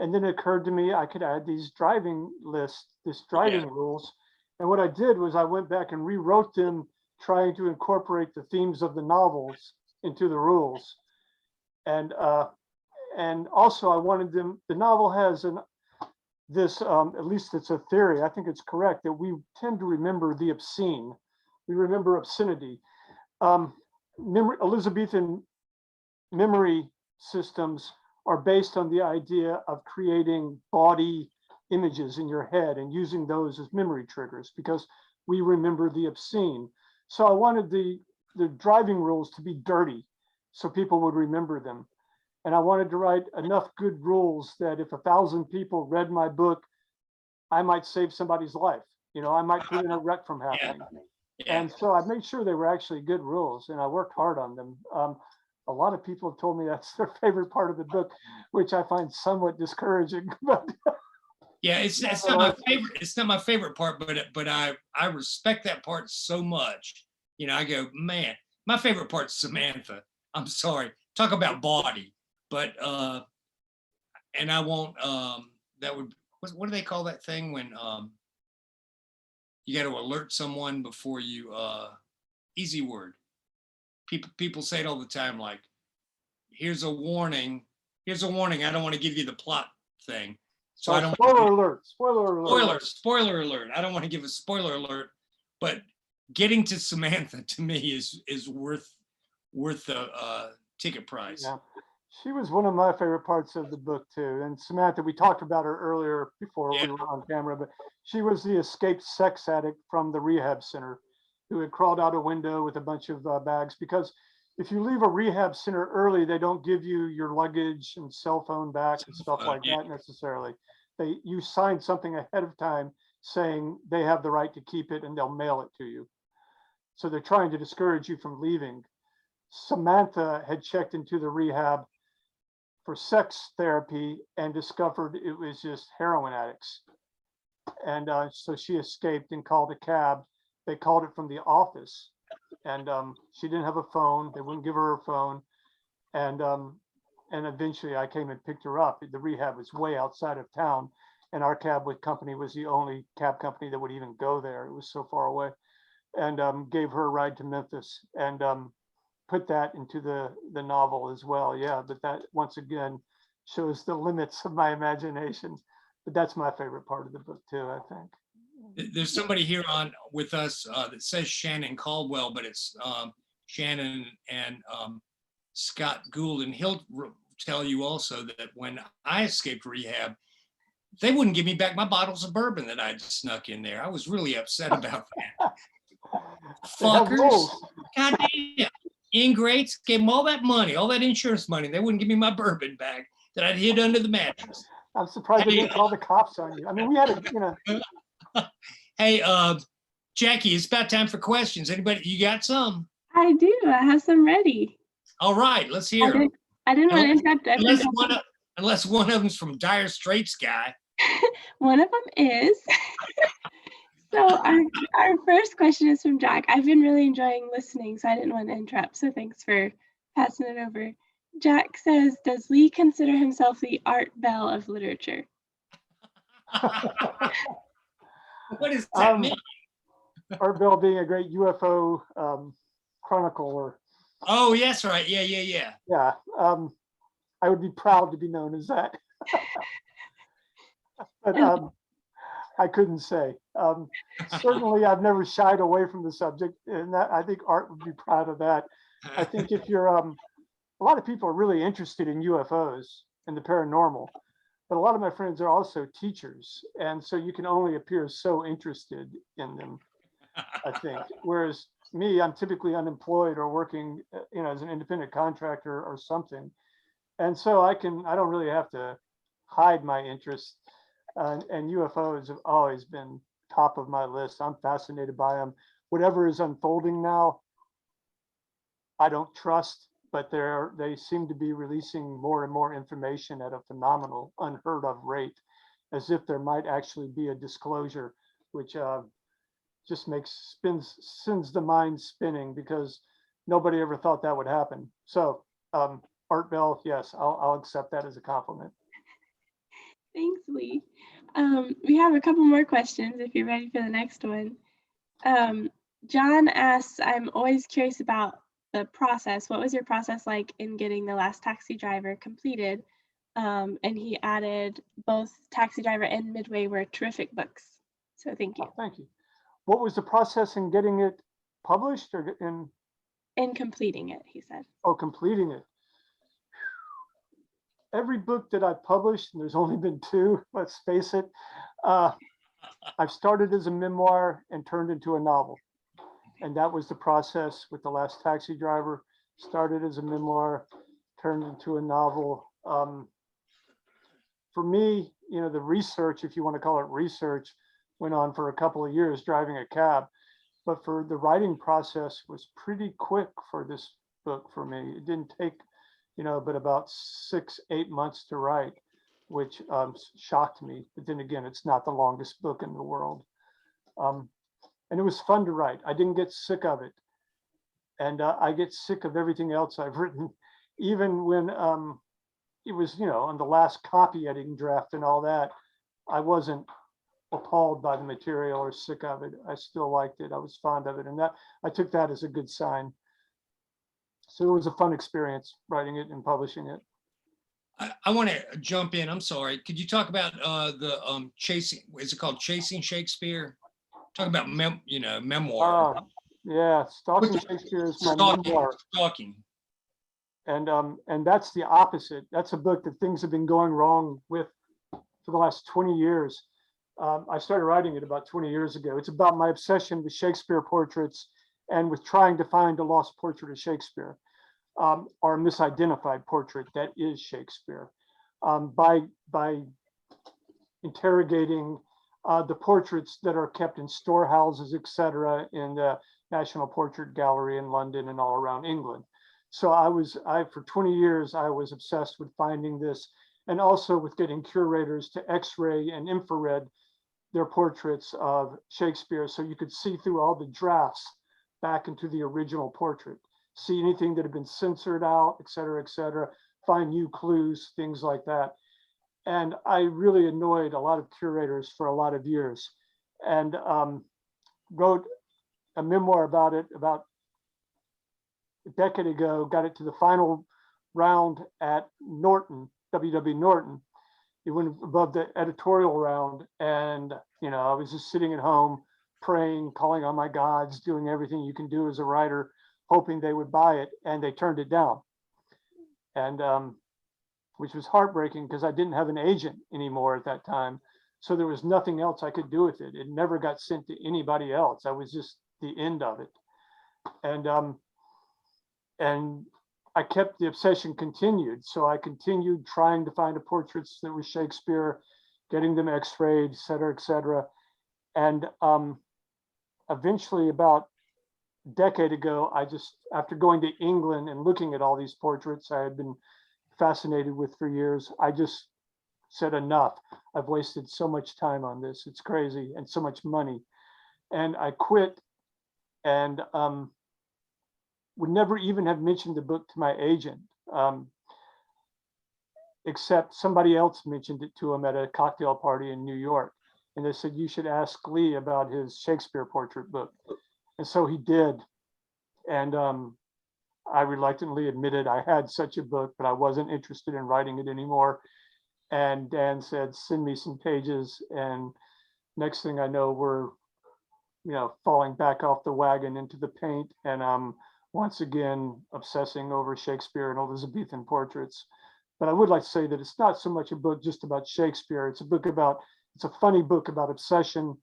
C: And then it occurred to me I could add these driving lists, this driving rules. And what I did was I went back and rewrote them, trying to incorporate the themes of the novels into the rules. And also I wanted them, the novel has at least it's a theory, I think it's correct, that we tend to remember the obscene. We remember obscenity. Elizabethan memory systems are based on the idea of creating body images in your head and using those as memory triggers because we remember the obscene. So I wanted the driving rules to be dirty so people would remember them. And I wanted to write enough good rules that if 1,000 people read my book, I might save somebody's life. You know, I might prevent a wreck from happening.
B: Yeah.
C: And so I made sure they were actually good rules and I worked hard on them. A lot of people have told me that's their favorite part of the book, which I find somewhat discouraging. But
B: yeah, it's not my favorite. It's not my favorite part, but I respect that part so much. You know, I go, man, my favorite part's Samantha. I'm sorry, talk about body, but and I won't. That would what do they call that thing when you got to alert someone before you easy word. People say it all the time, like, here's a warning. Here's a warning. I don't want to give you the plot thing. So I don't
C: spoiler alert.
B: Spoiler alert. I don't want to give a spoiler alert, but getting to Samantha to me is worth the ticket price.
C: Yeah. She was one of my favorite parts of the book too. And Samantha, we talked about her earlier before we were on camera, but she was the escaped sex addict from the rehab center who had crawled out a window with a bunch of bags. Because if you leave a rehab center early, they don't give you your luggage and cell phone back and stuff like that necessarily. You sign something ahead of time saying they have the right to keep it and they'll mail it to you. So they're trying to discourage you from leaving. Samantha had checked into the rehab for sex therapy and discovered it was just heroin addicts. And so she escaped and called a cab. They called it from the office and she didn't have a phone. They wouldn't give her a phone. And eventually I came and picked her up. The rehab was way outside of town and our cab company was the only cab company that would even go there. It was so far away. And gave her a ride to Memphis and put that into the novel as well. Yeah, but that once again shows the limits of my imagination. But that's my favorite part of the book too, I think.
B: There's somebody here on with us that says Shannon Caldwell, but it's Shannon and Scott Gould, and he'll tell you also that when I escaped rehab, they wouldn't give me back my bottles of bourbon that I'd snuck in there. I was really upset about that. Fuckers. God damn. ingrates, gave them all that money, all that insurance money. They wouldn't give me my bourbon back that I'd hid under the mattress.
C: I'm surprised they didn't call the cops on you. I mean, we had
B: Hey, Jackie, it's about time for questions. Anybody, you got some?
A: I do. I have some ready.
B: All right, let's hear them.
A: I didn't want to interrupt everyone.
B: Unless one of them's from Dire Straits guy.
A: One of them is. So our first question is from Jack. I've been really enjoying listening, so I didn't want to interrupt. So thanks for passing it over. Jack says, does Lee consider himself the Art Bell of literature?
B: What does that mean?
C: Art Bell being a great UFO chronicler.
B: Oh, yes, right. Yeah.
C: Yeah. I would be proud to be known as that. But I couldn't say. Certainly, I've never shied away from the subject, and that I think Art would be proud of that. I think if you're, a lot of people are really interested in UFOs and the paranormal, but a lot of my friends are also teachers, and so you can only appear so interested in them, I think. Whereas me, I'm typically unemployed or working, as an independent contractor or something, and so I don't really have to hide my interest. And UFOs have always been top of my list. I'm fascinated by them. Whatever is unfolding now, I don't trust, but they seem to be releasing more and more information at a phenomenal, unheard of rate, as if there might actually be a disclosure, which just sends the mind spinning, because nobody ever thought that would happen. So Art Bell, yes, I'll accept that as a compliment.
A: Thanks, Lee. We have a couple more questions if you're ready for the next one. John asks, I'm always curious about the process. What was your process like in getting The Last Taxi Driver completed? And he added both Taxi Driver and Midway were terrific books. So thank you.
C: Oh, thank you. What was the process in getting it published or
A: in completing it, he said.
C: Oh, completing it. Every book that I've published, and there's only been 2, let's face it, I've started as a memoir and turned into a novel. And that was the process with The Last Taxi Driver. Started as a memoir, turned into a novel. For me, the research, if you want to call it research, went on for a couple of years driving a cab. But for the writing process was pretty quick for this book for me. It didn't take but about 6-8 months to write, which shocked me. But then again, it's not the longest book in the world. And it was fun to write. I didn't get sick of it. And I get sick of everything else I've written, even when it was, on the last copy editing draft and all that, I wasn't appalled by the material or sick of it. I still liked it. I was fond of it. And that I took that as a good sign. So it was a fun experience writing it and publishing it.
B: I want to jump in. I'm sorry. Could you talk about the chasing? Is it called Chasing Shakespeare? Talk about memoir.
C: Yeah, Stalking Shakespeare is my memoir.
B: Stalking.
C: And that's the opposite. That's a book that things have been going wrong with for the last 20 years. I started writing it about 20 years ago. It's about my obsession with Shakespeare portraits and with trying to find a lost portrait of Shakespeare, or a misidentified portrait that is Shakespeare, by interrogating the portraits that are kept in storehouses, etc., in the National Portrait Gallery in London and all around England. So for 20 years, I was obsessed with finding this, and also with getting curators to X-ray and infrared their portraits of Shakespeare, so you could see through all the drafts back into the original portrait, see anything that had been censored out, et cetera, find new clues, things like that. And I really annoyed a lot of curators for a lot of years, and wrote a memoir about it about a decade ago, got it to the final round at Norton, W.W. Norton. It went above the editorial round, and I was just sitting at home praying, calling on my gods, doing everything you can do as a writer, hoping they would buy it, and they turned it down. And which was heartbreaking, because I didn't have an agent anymore at that time. So there was nothing else I could do with it. It never got sent to anybody else. I was just the end of it. And and I kept the obsession continued. So I continued trying to find portraits that were Shakespeare, getting them x-rayed, et cetera, et cetera. And eventually, about a decade ago, I just, after going to England and looking at all these portraits I had been fascinated with for years, I just said, enough. I've wasted so much time on this. It's crazy, and so much money. And I quit, and would never even have mentioned the book to my agent, except somebody else mentioned it to him at a cocktail party in New York. And they said, you should ask Lee about his Shakespeare portrait book. And so he did. And I reluctantly admitted I had such a book, but I wasn't interested in writing it anymore. And Dan said, send me some pages. And next thing I know, we're, falling back off the wagon into the paint. And once again, obsessing over Shakespeare and Elizabethan portraits. But I would like to say that it's not so much a book just about Shakespeare. It's a funny book about obsession.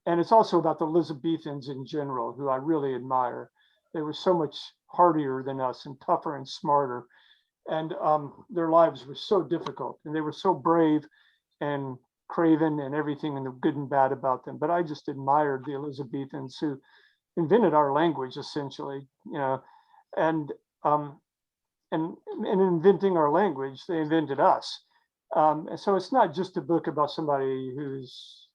C: And it's also about the Elizabethans in general, who I really admire. They were so much hardier than us and tougher and smarter. And their lives were so difficult, and they were so brave and craven and everything, and the good and bad about them. But I just admired the Elizabethans, who invented our language, essentially, and in inventing our language, they invented us. And so it's not just a book about somebody who's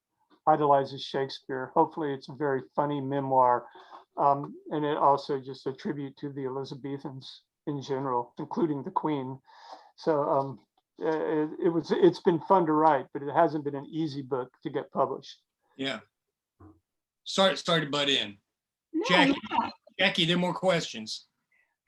C: idolizes Shakespeare. Hopefully it's a very funny memoir. And it also just a tribute to the Elizabethans in general, including the Queen. So it's been fun to write, but it hasn't been an easy book to get published.
B: Yeah. Sorry to butt in.
A: No,
B: Jackie, there are more questions.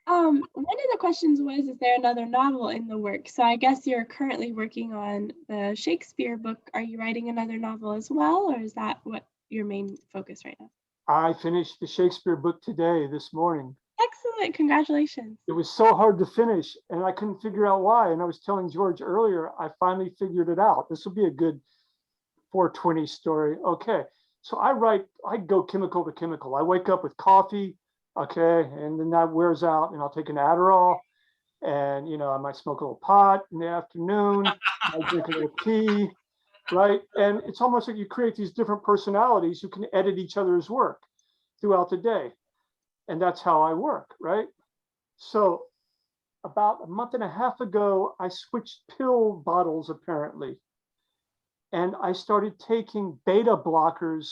A: One of the questions was, is there another novel in the works? So I guess you're currently working on the Shakespeare book. Are you writing another novel as well, or is that what your main focus right now?
C: I finished the Shakespeare book this morning.
A: Excellent, congratulations.
C: It was so hard to finish, and I couldn't figure out why. And I was telling George earlier, I finally figured it out. This will be a good 420 story. Okay, so I go chemical to chemical. I wake up with coffee, okay, and then that wears out, and I'll take an Adderall, and I might smoke a little pot in the afternoon. I drink a little tea, right? And it's almost like you create these different personalities who can edit each other's work throughout the day. And that's how I work, right? So about a month and a half ago, I switched pill bottles, apparently. And I started taking beta blockers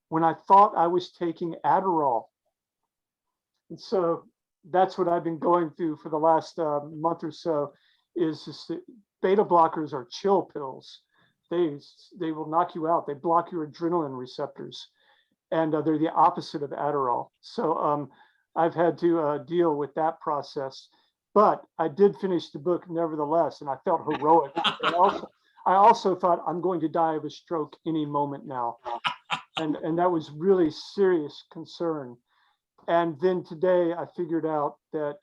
C: when I thought I was taking Adderall. And so that's what I've been going through for the last month or so, is this, beta blockers are chill pills. They will knock you out. They block your adrenaline receptors. And they're the opposite of Adderall. So I've had to deal with that process. But I did finish the book nevertheless, and I felt heroic. I also thought, I'm going to die of a stroke any moment now. And that was really serious concern. And then today I figured out that,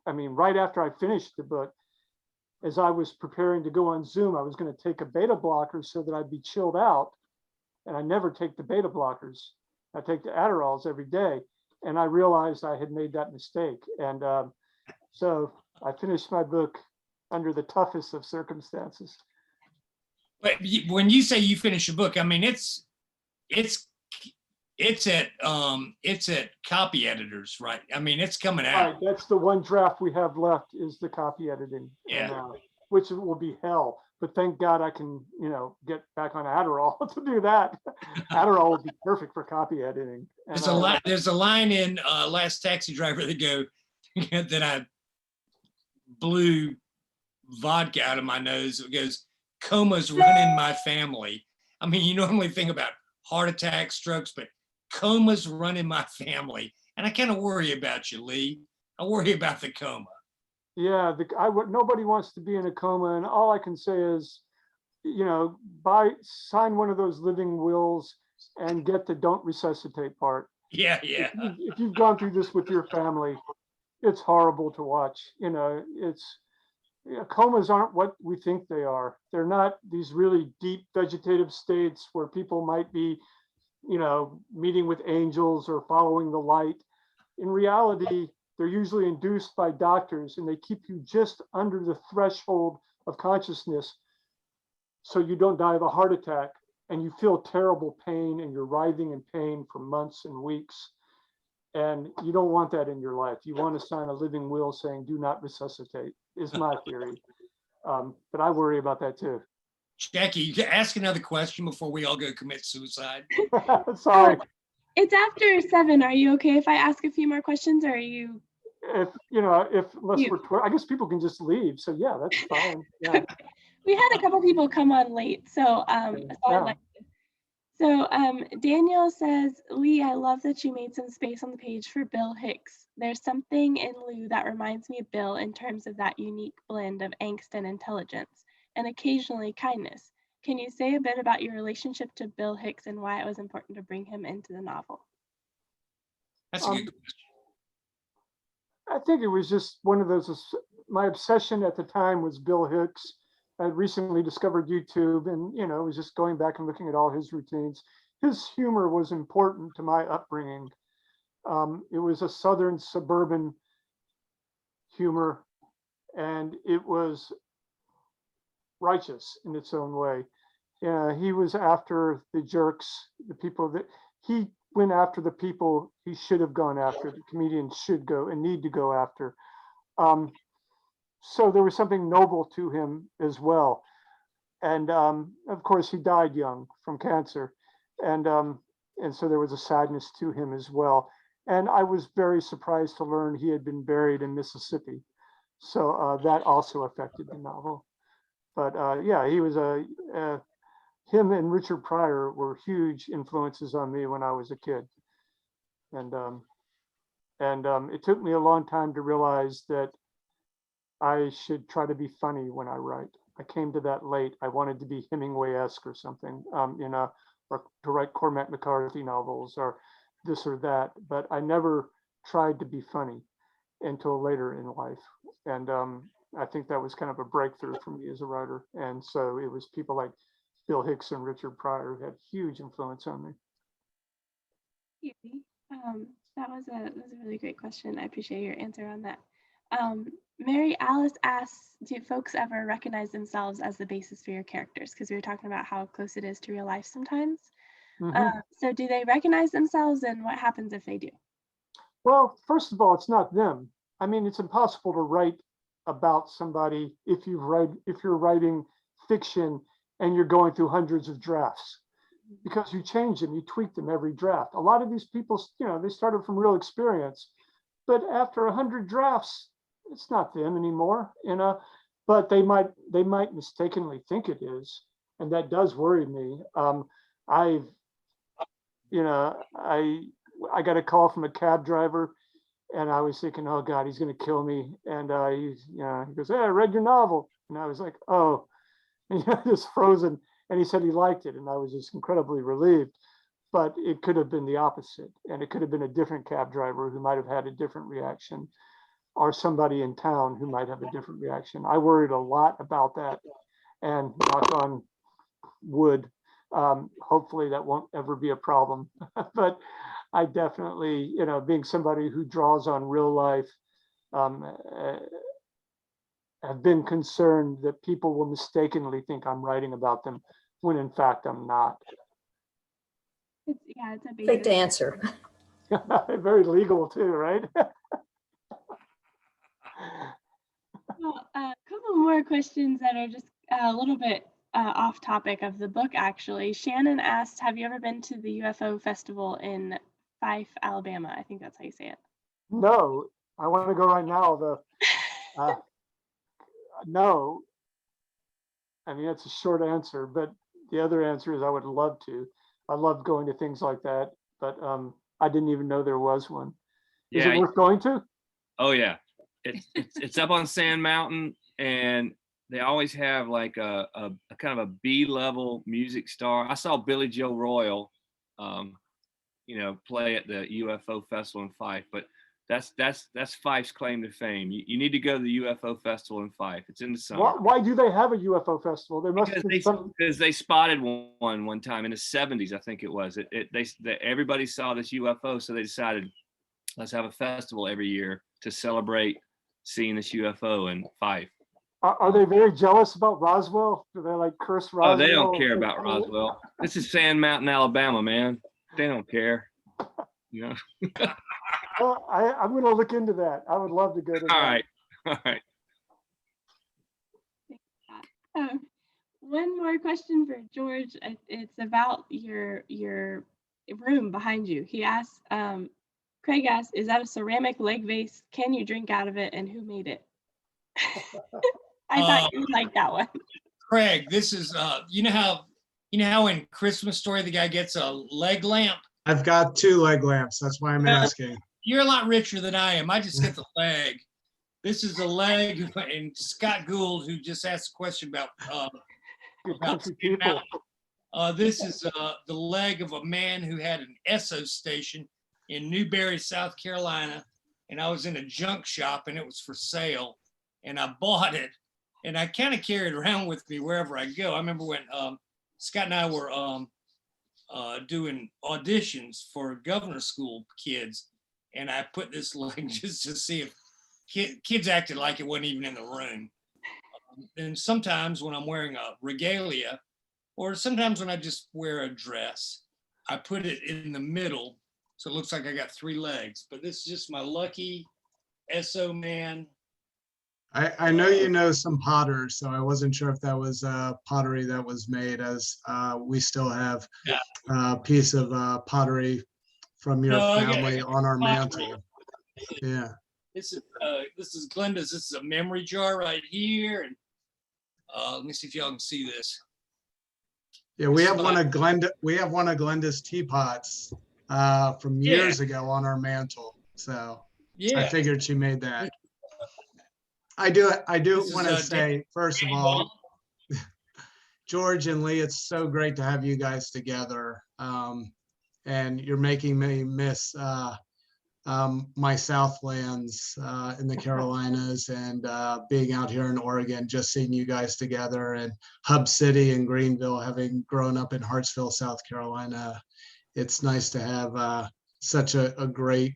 C: right after I finished the book, as I was preparing to go on Zoom, I was going to take a beta blocker so that I'd be chilled out. And I never take the beta blockers. I take the Adderalls every day, and I realized I had made that mistake. And so I finished my book under the toughest of circumstances.
B: But when you say you finish a book, it's at copy editors, right? It's coming out.
C: Right, that's the one draft we have left, is the copy editing.
B: Yeah.
C: And, which will be hell. But thank God I can, get back on Adderall to do that. Adderall would be perfect for copy editing. And,
B: there's a line in Last Taxi Driver that go that I blew vodka out of my nose. It goes, comas running my family. You normally think about heart attacks, strokes, but comas running my family. And I kind of worry about you, Lee. I worry about the coma.
C: Yeah, nobody wants to be in a coma, and all I can say is, sign one of those living wills and get the don't resuscitate part.
B: Yeah.
C: If you've gone through this with your family, it's horrible to watch. Comas aren't what we think they are. They're not these really deep vegetative states where people might be, meeting with angels or following the light. In reality, They're usually induced by doctors, and they keep you just under the threshold of consciousness so you don't die of a heart attack, and you feel terrible pain and you're writhing in pain for months and weeks. And you don't want that in your life. You want to sign a living will saying, do not resuscitate, is my theory. But I worry about that too.
B: Jackie, you can ask another question before we all go commit suicide.
C: Sorry.
A: It's after 7. Are you okay if I ask a few more questions, or are you?
C: If unless we're, I guess people can just leave. So yeah, that's fine. Yeah.
A: We had a couple people come on late, so Daniel says, Lee, I love that you made some space on the page for Bill Hicks. There's something in Lou that reminds me of Bill in terms of that unique blend of angst and intelligence, and occasionally kindness. Can you say a bit about your relationship to Bill Hicks and why it was important to bring him into the novel?
B: That's a good question.
C: I think it was just one of those, my obsession at the time was Bill Hicks. I had recently discovered YouTube, and was just going back and looking at all his routines. His humor was important to my upbringing. It was a Southern suburban humor, and it was righteous in its own way. He was after the jerks, the people that he went after, the people he should have gone after, the comedians should go and need to go after. So there was something noble to him as well. And of course, he died young from cancer. And so there was a sadness to him as well. And I was very surprised to learn he had been buried in Mississippi. So that also affected the novel. But yeah, he was him and Richard Pryor were huge influences on me when I was a kid. And it took me a long time to realize that I should try to be funny when I write. I came to that late. I wanted to be Hemingway-esque or something, or to write Cormac McCarthy novels or this or that. But I never tried to be funny until later in life. And I think that was kind of a breakthrough for me as a writer. And so it was people like Bill Hicks and Richard Pryor who had huge influence on me.
A: That was a really great question. I appreciate your answer on that. Mary Alice asks, do folks ever recognize themselves as the basis for your characters? Because we were talking about how close it is to real life sometimes. So do they recognize themselves, and what happens if they do?
C: Well, first of all, it's not them. I mean, it's impossible to write about somebody if you're writing fiction and you're going through hundreds of drafts, because you change them, you tweak them every draft. A lot of these people, they started from real experience, but after 100 drafts, it's not them anymore, but they might mistakenly think it is. And that does worry me. I got a call from a cab driver, and I was thinking, oh God, he's going to kill me. And he goes, hey, I read your novel. And I was like, oh, and just frozen. And he said he liked it. And I was just incredibly relieved. But it could have been the opposite. And it could have been a different cab driver who might have had a different reaction, or somebody in town who might have a different reaction. I worried a lot about that. And knock on wood, hopefully that won't ever be a problem. But I definitely, being somebody who draws on real life, have been concerned that people will mistakenly think I'm writing about them when in fact I'm not.
A: It's a basic.
E: Perfect answer.
C: Very legal too, right?
A: Well, a couple more questions that are just a little bit off topic of the book, actually. Shannon asked, have you ever been to the UFO festival in Fife, Alabama? I think that's how you say it.
C: No, I want to go right now. No. I mean, that's a short answer, but the other answer is I would love to. I love going to things like that, but I didn't even know there was one. Is it worth going to?
F: Oh yeah, it's up on Sand Mountain, and they always have like a kind of a B-level music star. I saw Billy Joe Royal, play at the UFO festival in Fife, but that's Fife's claim to fame. You need to go to the UFO festival in Fife. It's in the summer.
C: Why do they have a UFO festival? There must be some.
F: Because they spotted one time in the 70s, I think it was. Everybody saw this UFO, so they decided, let's have a festival every year to celebrate seeing this UFO in Fife.
C: Are they very jealous about Roswell? Do they like curse Roswell?
F: Oh, they don't care about Roswell. This is Sand Mountain, Alabama, man. They don't care. You know.
C: Well, I'm going to look into that. I would love to go to that.
F: All right. All right.
A: One more question for George. It's about your room behind you. He asked, Craig asked, is that a ceramic leg vase? Can you drink out of it? And who made it? I thought you would like that one.
B: Craig, this is you know how in Christmas Story the guy gets a leg lamp?
D: I've got 2 leg lamps. That's why I'm asking.
B: You're a lot richer than I am. I just get the leg. This is a leg, and Scott Gould, who just asked a question about
C: people.
B: This is the leg of a man who had an Esso station in Newberry, South Carolina, and I was in a junk shop and it was for sale, and I bought it, and I kind of carry it around with me wherever I go. I remember when Scott and I were doing auditions for governor school kids, and I put this leg just to see if kids acted like it wasn't even in the room. And sometimes when I'm wearing a regalia, or sometimes when I just wear a dress, I put it in the middle so it looks like I got 3 legs. But this is just my lucky SO man.
D: I know you know some potters, so I wasn't sure if that was pottery that was made, as we still have a piece of pottery from your family on our mantle. Yeah.
B: This is Glenda's. This is a memory jar right here, and let me see if y'all can see this.
D: Yeah, we have one of Glenda's teapots from years ago on our mantle. So
B: yeah,
D: I figured she made that. I do want to say, first of all, George and Lee, it's so great to have you guys together. And you're making me miss my Southlands in the Carolinas, and being out here in Oregon, just seeing you guys together, and Hub City and Greenville, having grown up in Hartsville, South Carolina. It's nice to have such a great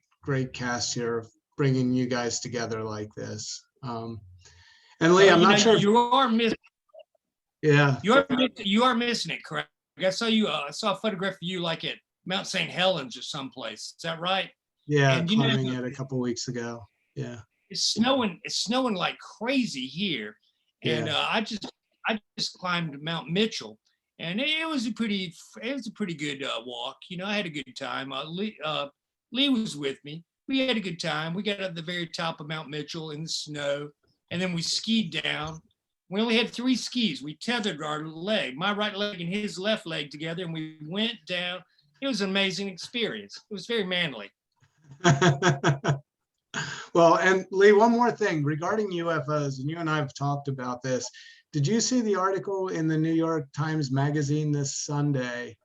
D: cast here, bringing you guys together like this. And Lee, I'm not sure.
B: You are missing.
D: Yeah.
B: You are missing it, correct? I saw you. I saw a photograph of you like at Mount St. Helens or someplace. Is that right?
D: Yeah, climbing it a couple weeks ago. Yeah.
B: It's snowing. It's snowing like crazy here, and I just climbed Mount Mitchell, and it was a pretty good walk. You know, I had a good time. Lee was with me. We had a good time. We got up the very top of Mount Mitchell in the snow, and then we skied down. We only had 3 skis. We tethered our leg, my right leg and his left leg together, and we went down. It was an amazing experience. It was very manly.
D: Well, and Lee, one more thing regarding UFOs, and you and I have talked about this. Did you see the article in the New York Times Magazine this Sunday,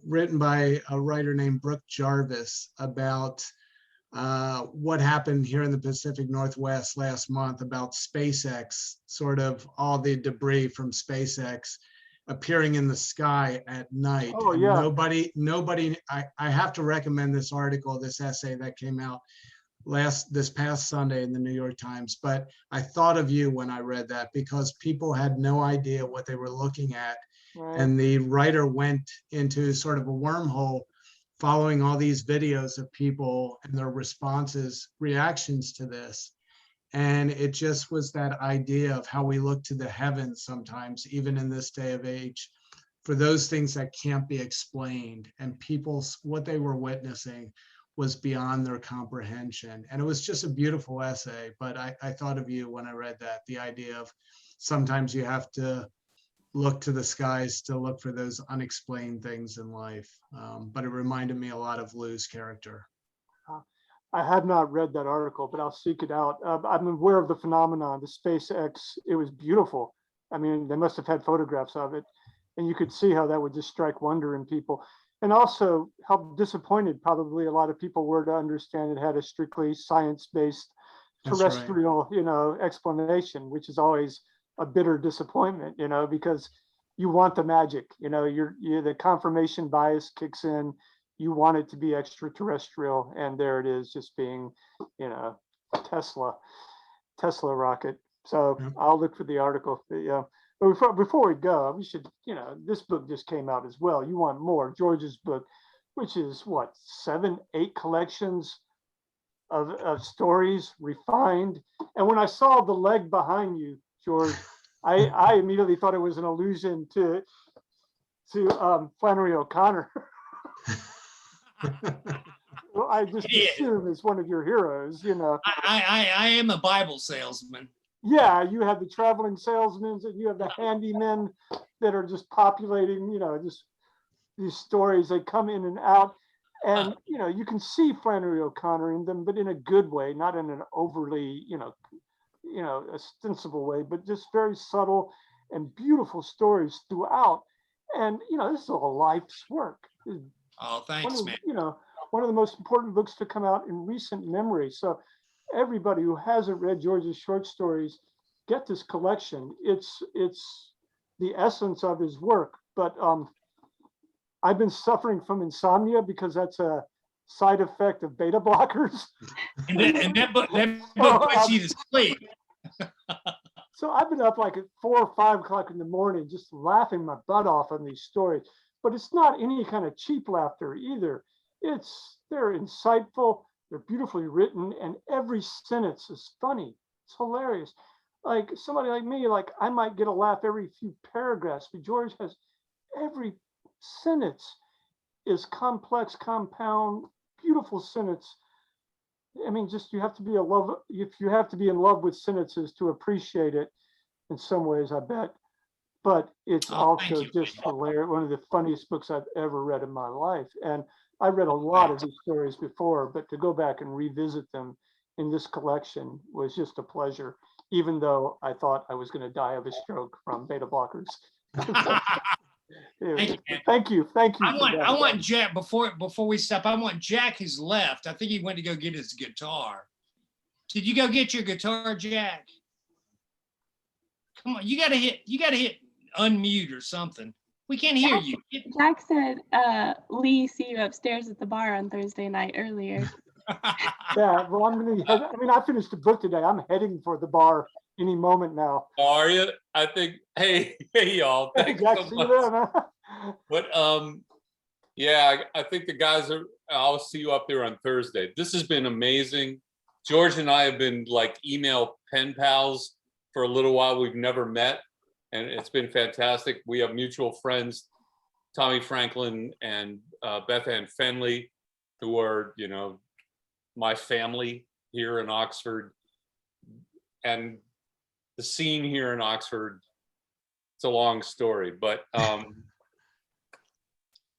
D: written by a writer named Brooke Jarvis, about what happened here in the Pacific Northwest last month about SpaceX, sort of all the debris from SpaceX appearing in the sky at night?
C: Oh, yeah.
D: Nobody, I have to recommend this article, this essay that came out this past Sunday in the New York Times. But I thought of you when I read that, because people had no idea what they were looking at.
C: Right.
D: And the writer went into sort of a wormhole, following all these videos of people and their reactions to this. And it just was that idea of how we look to the heavens sometimes, even in this day of age, for those things that can't be explained. And what they were witnessing was beyond their comprehension. And it was just a beautiful essay. But I thought of you when I read that, the idea of sometimes you have to look to the skies to look for those unexplained things in life. But it reminded me a lot of Lou's character.
C: I have not read that article, but I'll seek it out. I'm aware of the phenomenon, the SpaceX. It was beautiful. I mean, they must have had photographs of it, and you could see how that would just strike wonder in people. And also how disappointed probably a lot of people were to understand it had a strictly science-based terrestrial, explanation, which is always a bitter disappointment, because you want the magic, the confirmation bias kicks in. You want it to be extraterrestrial, and there it is, just being, Tesla rocket. So
D: Yep.
C: I'll look for the article. Yeah. But before we go, we should, this book just came out as well. You want more? George's book, which is what, 7, 8 collections of stories refined. And when I saw the leg behind you, George, I immediately thought it was an allusion to Flannery O'Connor. Well, I just assume it's one of your heroes,
B: I am a Bible salesman.
C: Yeah, you have the traveling salesmen, and you have the handymen that are just populating, just these stories. They come in and out, and you can see Flannery O'Connor in them, but in a good way, not in an overly, ostensible way, but just very subtle and beautiful stories throughout. And this is a life's work.
B: Oh, thanks, man.
C: One of the most important books to come out in recent memory. So everybody who hasn't read George's short stories, get this collection. It's the essence of his work. But I've been suffering from insomnia because that's a side effect of beta blockers.
B: And that book puts you to sleep.
C: So I've been up like at 4 or 5 o'clock in the morning, just laughing my butt off on these stories. But it's not any kind of cheap laughter either. They're insightful, they're beautifully written, and every sentence is funny. It's hilarious. Like somebody like me, like I might get a laugh every few paragraphs, but George has every sentence is complex, compound, beautiful sentence. I mean, just you have to be in love with sentences to appreciate it in some ways, I bet. But it's also just hilarious. One of the funniest books I've ever read in my life. And I read a lot of these stories before, but to go back and revisit them in this collection was just a pleasure, even though I thought I was going to die of a stroke from beta blockers. Thank you.
B: I want Jack, before we stop, I want Jack has left. I think he went to go get his guitar. Did you go get your guitar, Jack? Come on, you gotta hit unmute or something. We can't hear you.
A: Jack said, Lee, see you upstairs at the bar on Thursday night earlier.
C: Yeah, well, I finished the book today. I'm heading for the bar any moment now.
E: Are you? I think, hey y'all. Thanks
C: Jack,
E: so
C: see
E: much.
C: you there, man.
E: But yeah, I think the guys I'll see you up there on Thursday. This has been amazing. George and I have been like email pen pals for a little while. We've never met, and it's been fantastic. We have mutual friends, Tommy Franklin and Beth Ann Fenley, who are, my family here in Oxford. And the scene here in Oxford, it's a long story, but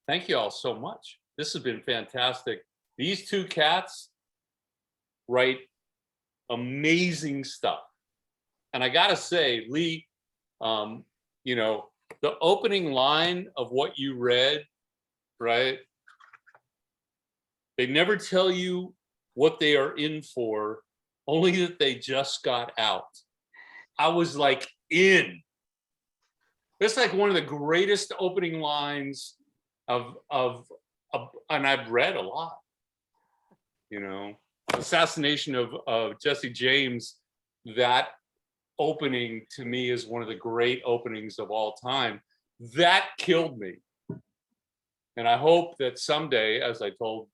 E: thank you all so much. This has been fantastic. These 2 cats write amazing stuff. And I gotta say, Lee, the opening line of what you read, right? They never tell you what they are in for, only that they just got out. I was like in. It's like one of the greatest opening lines of and I've read a lot. Assassination of Jesse James, that opening to me is one of the great openings of all time. That killed me. And I hope that someday, as I told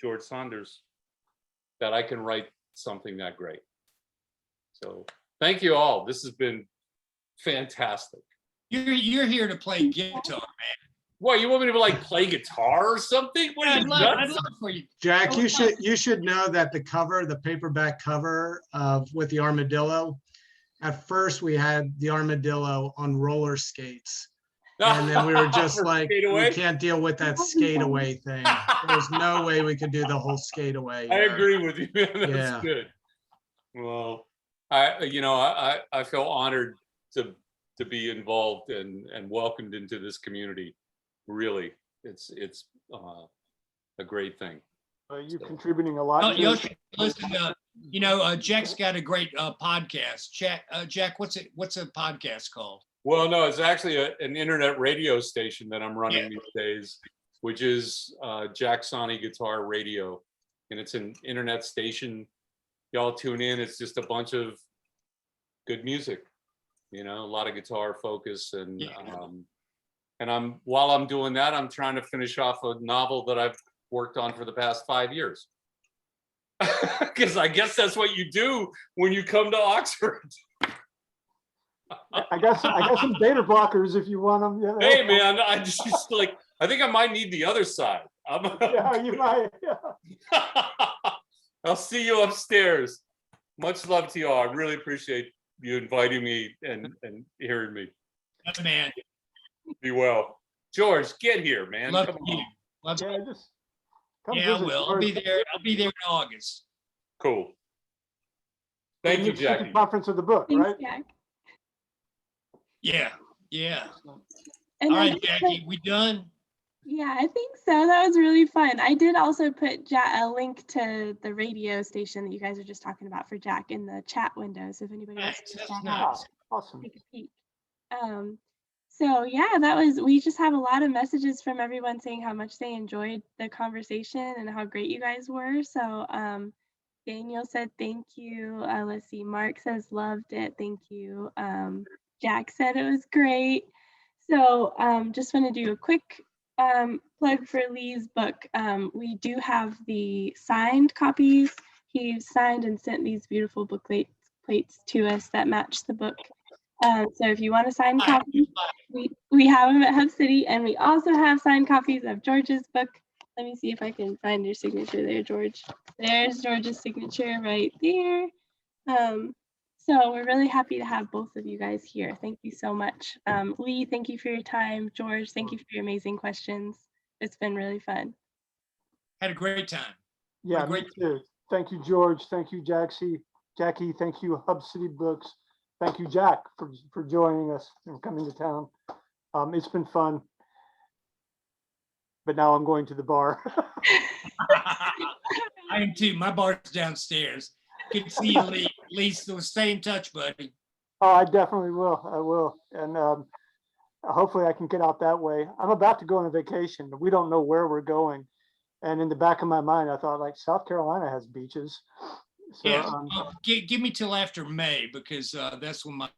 E: George Saunders, that I can write something that great. So thank you all. This has been fantastic.
B: You're here to play guitar, man.
E: What, you want me to play guitar or something? What,
B: I'd love for you.
D: Jack, you should know that the paperback cover with the armadillo, at first we had the armadillo on roller skates. And then we were just like, we can't deal with that skate away thing. There's no way we could do the whole skate away.
E: I agree with you. That's
D: Yeah.
E: good. Well, I feel honored to be involved and welcomed into this community. Really, it's a great thing.
C: You're contributing a lot.
B: You should listen. Jack's got a great podcast. Jack, what's a podcast called?
E: Well, no, it's actually an internet radio station that I'm running these days, which is Jack Sani Guitar Radio, and it's an internet station y'all tune in. It's just a bunch of good music, you know, a lot of guitar focus. And while I'm doing that, I'm trying to finish off a novel that I've worked on for the past 5 years. Because I guess that's what you do when you come to Oxford.
C: I got some beta blockers if you want them. Yeah,
E: Hey man, I just like, I think I might need the other side.
C: yeah, you might. Yeah.
E: I'll see you upstairs. Much love to y'all. I really appreciate you inviting me and hearing me.
B: Yes, man.
E: Be well. George, get here, man.
B: Love
E: Come
B: you.
E: on.
B: Love
C: Yeah,
B: you.
C: just come
B: Yeah, I
C: visit.
B: will. I'll be there. I'll be there in August.
E: Cool. Thank you, Jackie.
C: Conference of the book,
A: Thanks,
C: right?
A: Jack.
B: Yeah. Yeah.
A: And
B: All
A: I
B: right,
A: did
B: Jackie, we done?
A: Yeah, I think so. That was really fun. I did also put a link to the radio station that you guys are just talking about for Jack in the chat window. So if anybody wants
B: Nice.
A: to
B: That's
A: check
B: nice.
A: out,
C: Awesome.
A: take a peek. So yeah, we just have a lot of messages from everyone saying how much they enjoyed the conversation and how great you guys were. So Daniel said thank you. Let's see, Mark says loved it. Thank you. Jack said it was great. So just want to do a quick plug for Lee's book. We do have the signed copies. He signed and sent these beautiful book plates to us that match the book. So if you want a signed copy, we have them at Hub City, and we also have signed copies of George's book. Let me see if I can find your signature there, George. There's George's signature right there. So we're really happy to have both of you guys here. Thank you so much. Lee, thank you for your time. George, thank you for your amazing questions. It's been really fun.
B: Had a great time.
C: Yeah,
B: Great.
C: me too. Thank you, George. Thank you, Jackie. Thank you, Hub City Books. Thank you, Jack, for joining us and coming to town. It's been fun. But now I'm going to the bar.
B: I am too. My bar's downstairs. Good to see you, Lee. Lee, so stay in touch, buddy.
C: Oh, I definitely will. I will. And hopefully I can get out that way. I'm about to go on a vacation. We don't know where we're going. And in the back of my mind, I thought, like, South Carolina has beaches. So,
B: Yeah, give me till after May, because that's when my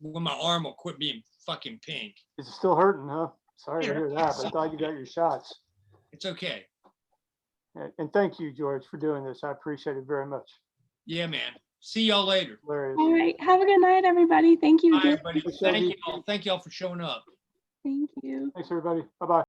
B: when my arm will quit being fucking pink.
C: it's still hurting, huh? Sorry to hear that, but I thought you got your shots.
B: It's okay.
C: And thank you, George, for doing this. I appreciate it very much.
B: Yeah, man. See y'all later.
C: Hilarious.
A: All right. Have a good night, everybody. Thank you
B: Bye,
A: again.
B: everybody. Thank you all. Thank y'all for showing up.
A: Thank you.
C: Thanks, everybody. Bye-bye.